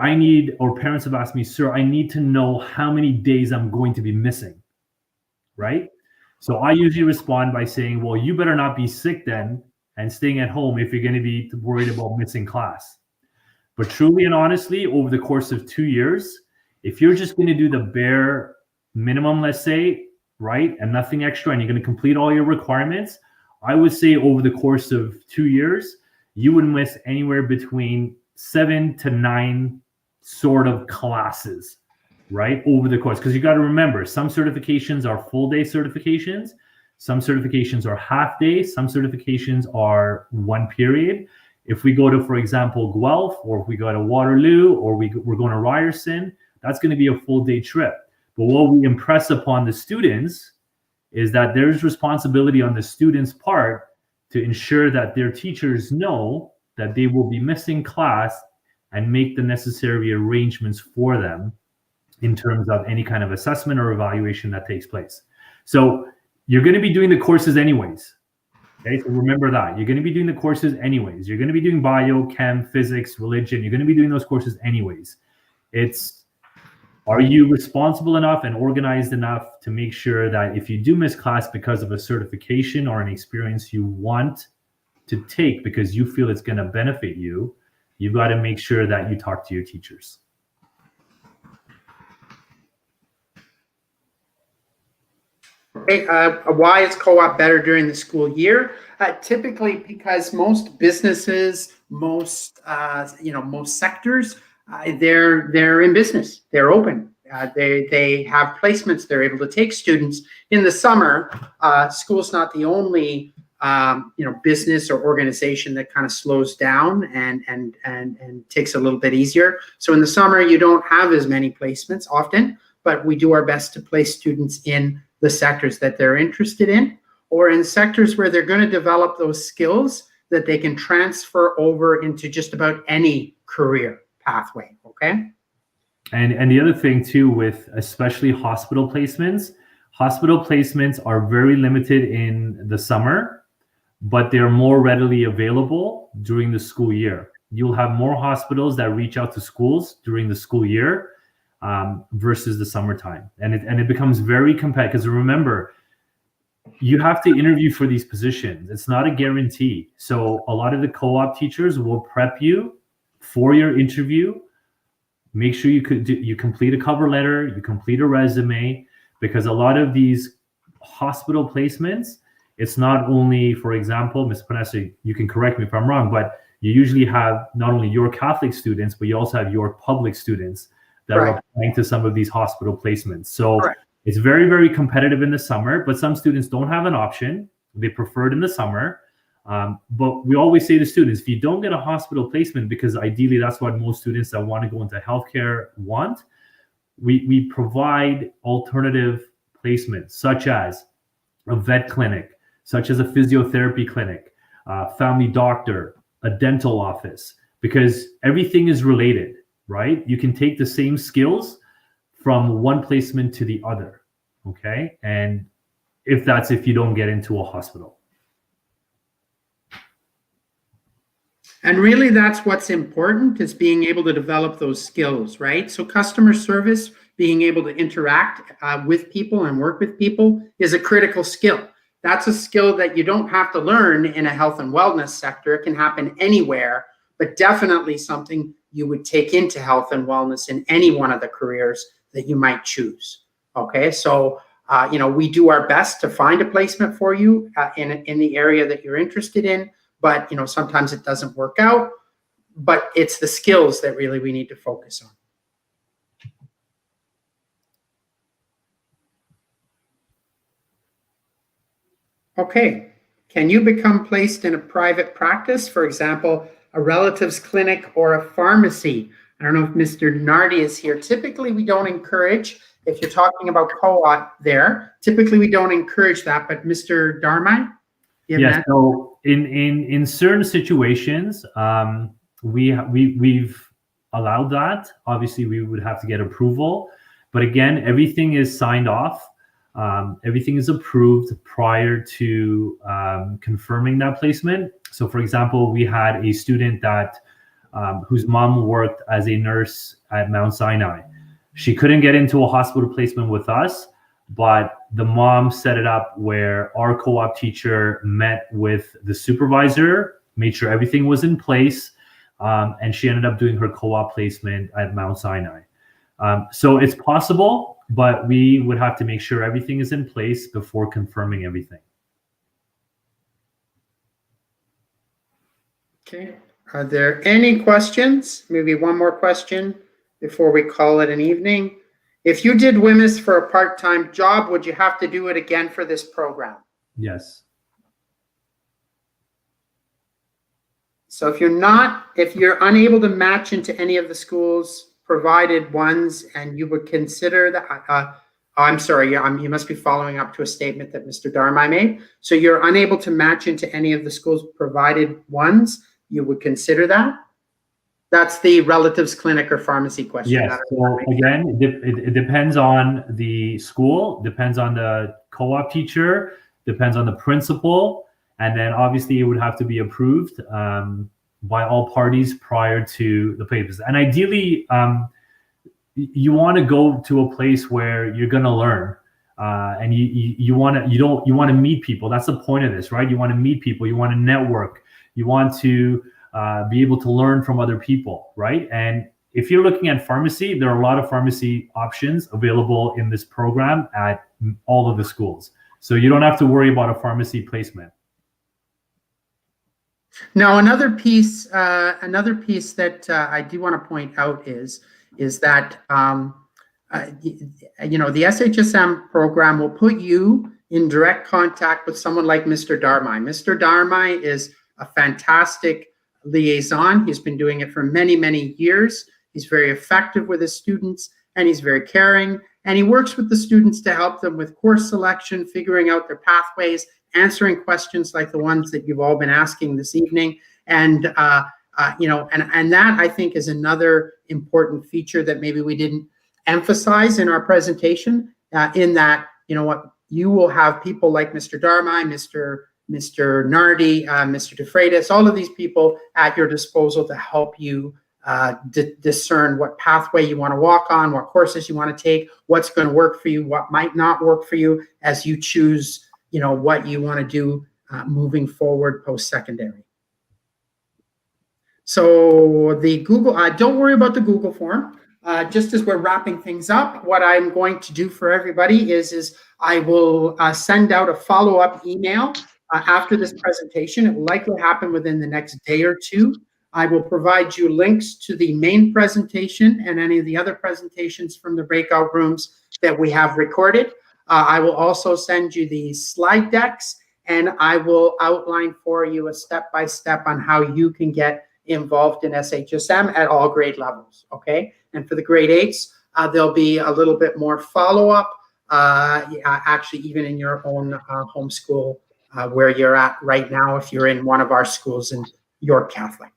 or parents have asked me, sir, I need to know how many days I'm going to be missing, right? So I usually respond by saying, well, you better not be sick then and staying at home if you're going to be worried about missing class. But truly and honestly, over the course of 2 years, if you're just going to do the bare minimum, let's say, right, and nothing extra, and you're going to complete all your requirements, I would say over the course of 2 years, you would miss anywhere between 7 to 9 sort of classes, right, over the course. Because you got to remember, some certifications are full day certifications, some certifications are half day, some certifications are 1 period. If we go to, for example, Guelph, or if we go to Waterloo, or we're going to Ryerson, that's going to be a full day trip. But what we impress upon the students is that there's responsibility on the students' part to ensure that their teachers know that they will be missing class and make the necessary arrangements for them in terms of any kind of assessment or evaluation that takes place. So you're going to be doing the courses anyways. Okay, so remember that. You're going to be doing the courses anyways. You're going to be doing bio, chem, physics, religion. You're going to be doing those courses anyways. Are you responsible enough and organized enough to make sure that if you do miss class because of a certification or an experience you want to take because you feel it's going to benefit you, you've got to make sure that you talk to your teachers. Okay, why is co-op better during the school year? Typically because most businesses, most sectors, they're in business. They're open. They have placements. They're able to take students. In the summer, school's not the only business or organization that kind of slows down and takes a little bit easier. So in the summer, you don't have as many placements often, but we do our best to place students in the sectors that they're interested in, or in sectors where they're going to develop those skills that they can transfer over into just about any career pathway. Okay. And the other thing too, with especially hospital placements are very limited in the summer, but they're more readily available during the school year. You'll have more hospitals that reach out to schools during the school year versus the summertime. And it becomes very competitive, because remember, you have to interview for these positions. It's not a guarantee. So a lot of the co-op teachers will prep you for your interview. Make sure you complete a cover letter, you complete a resume, because a lot of these hospital placements, it's not only, for example, Ms. Panessa, you can correct me if I'm wrong, but you usually have not only your Catholic students, but you also have your public students that are applying to some of these hospital placements. So it's very, very competitive in the summer, but some students don't have an option. They prefer it in the summer. But we always say to students, if you don't get a hospital placement, because ideally that's what most students that want to go into healthcare want, we provide alternative placements, such as a vet clinic, such as a physiotherapy clinic, family doctor, a dental office, because everything is related, right? You can take the same skills from one placement to the other, okay? And if you don't get into a hospital. And really, that's what's important, is being able to develop those skills, right? So customer service, being able to interact with people and work with people, is a critical skill. That's a skill that you don't have to learn in a health and wellness sector. It can happen anywhere, but definitely something you would take into health and wellness in any one of the careers that you might choose. Okay, so we do our best to find a placement for you in the area that you're interested in, but sometimes it doesn't work out. But it's the skills that really we need to focus on. Okay, can you become placed in a private practice, for example, a relatives clinic or a pharmacy? I don't know if Mr. Nardi is here. Typically, we don't encourage, if you're talking about co-op there, typically we don't encourage that, but Mr. Dharmai? Yes, so in certain situations, we've allowed that. Obviously, we would have to get approval, but again, everything is signed off. Everything is approved prior to confirming that placement. So for example, we had a student that whose mom worked as a nurse at Mount Sinai. She couldn't get into a hospital placement with us, but the mom set it up where our co-op teacher met with the supervisor, made sure everything was in place, and she ended up doing her co-op placement at Mount Sinai. So it's possible, but we would have to make sure everything is in place before confirming everything. Okay. Are there any questions? Maybe one more question before we call it an evening. If you did WHMIS for a part-time job, would you have to do it again for this program? Yes. So if you're unable to match into any of the schools provided ones, and you would consider that, I'm sorry, you must be following up to a statement that Mr. Dharmai made. So you're unable to match into any of the schools provided ones, you would consider that? That's the relatives clinic or pharmacy question. Yes, so again, it depends on the school, depends on the co-op teacher, depends on the principal, and then obviously it would have to be approved by all parties prior to the papers. And ideally, you want to go to a place where you're going to learn, and you want to meet people. That's the point of this, right? You want to meet people, you want to network, you want to be able to learn from other people, right? And if you're looking at pharmacy, there are a lot of pharmacy options available in this program at all of the schools. So you don't have to worry about a pharmacy placement. Now, another piece that I do want to point out is that the SHSM program will put you in direct contact with someone like Mr. Dharmai. Mr. Dharmai is a fantastic liaison. He's been doing it for many, many years. He's very effective with his students, and he's very caring. And he works with the students to help them with course selection, figuring out their pathways, answering questions like the ones that you've all been asking this evening. And that I think is another important feature that maybe we didn't emphasize in our presentation. In that, you will have people like Mr. Dharmai, Mr. Nardi, Mr. DeFreitas, all of these people at your disposal to help you discern what pathway you want to walk on, what courses you want to take, what's going to work for you, what might not work for you as you choose, what you want to do moving forward post-secondary. So the Google, don't worry about the Google form. Just as we're wrapping things up, what I'm going to do for everybody is I will send out a follow-up email after this presentation. It will likely happen within the next day or two. I will provide you links to the main presentation and any of the other presentations from the breakout rooms that we have recorded. I will also send you the slide decks, and I will outline for you a step-by-step on how you can get involved in SHSM at all grade levels, okay? And for the grade 8s, there'll be a little bit more follow-up, actually even in your own home school where you're at right now if you're in one of our schools in York Catholic.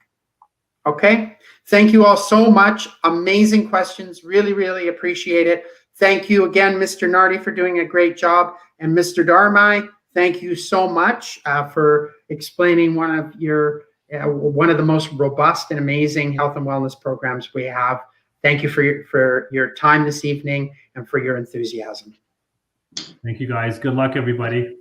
Okay, thank you all so much. Amazing questions, really, really appreciate it. Thank you again, Mr. Nardi, for doing a great job. And Mr. Darmai, thank you so much for explaining one of the most robust and amazing health and wellness programs we have. Thank you for your time this evening and for your enthusiasm. Thank you, guys. Good luck, everybody.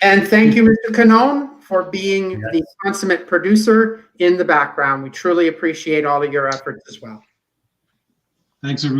And thank you, Mr. Canone, for being the consummate producer in the background. We truly appreciate all of your efforts as well. Thanks, everyone.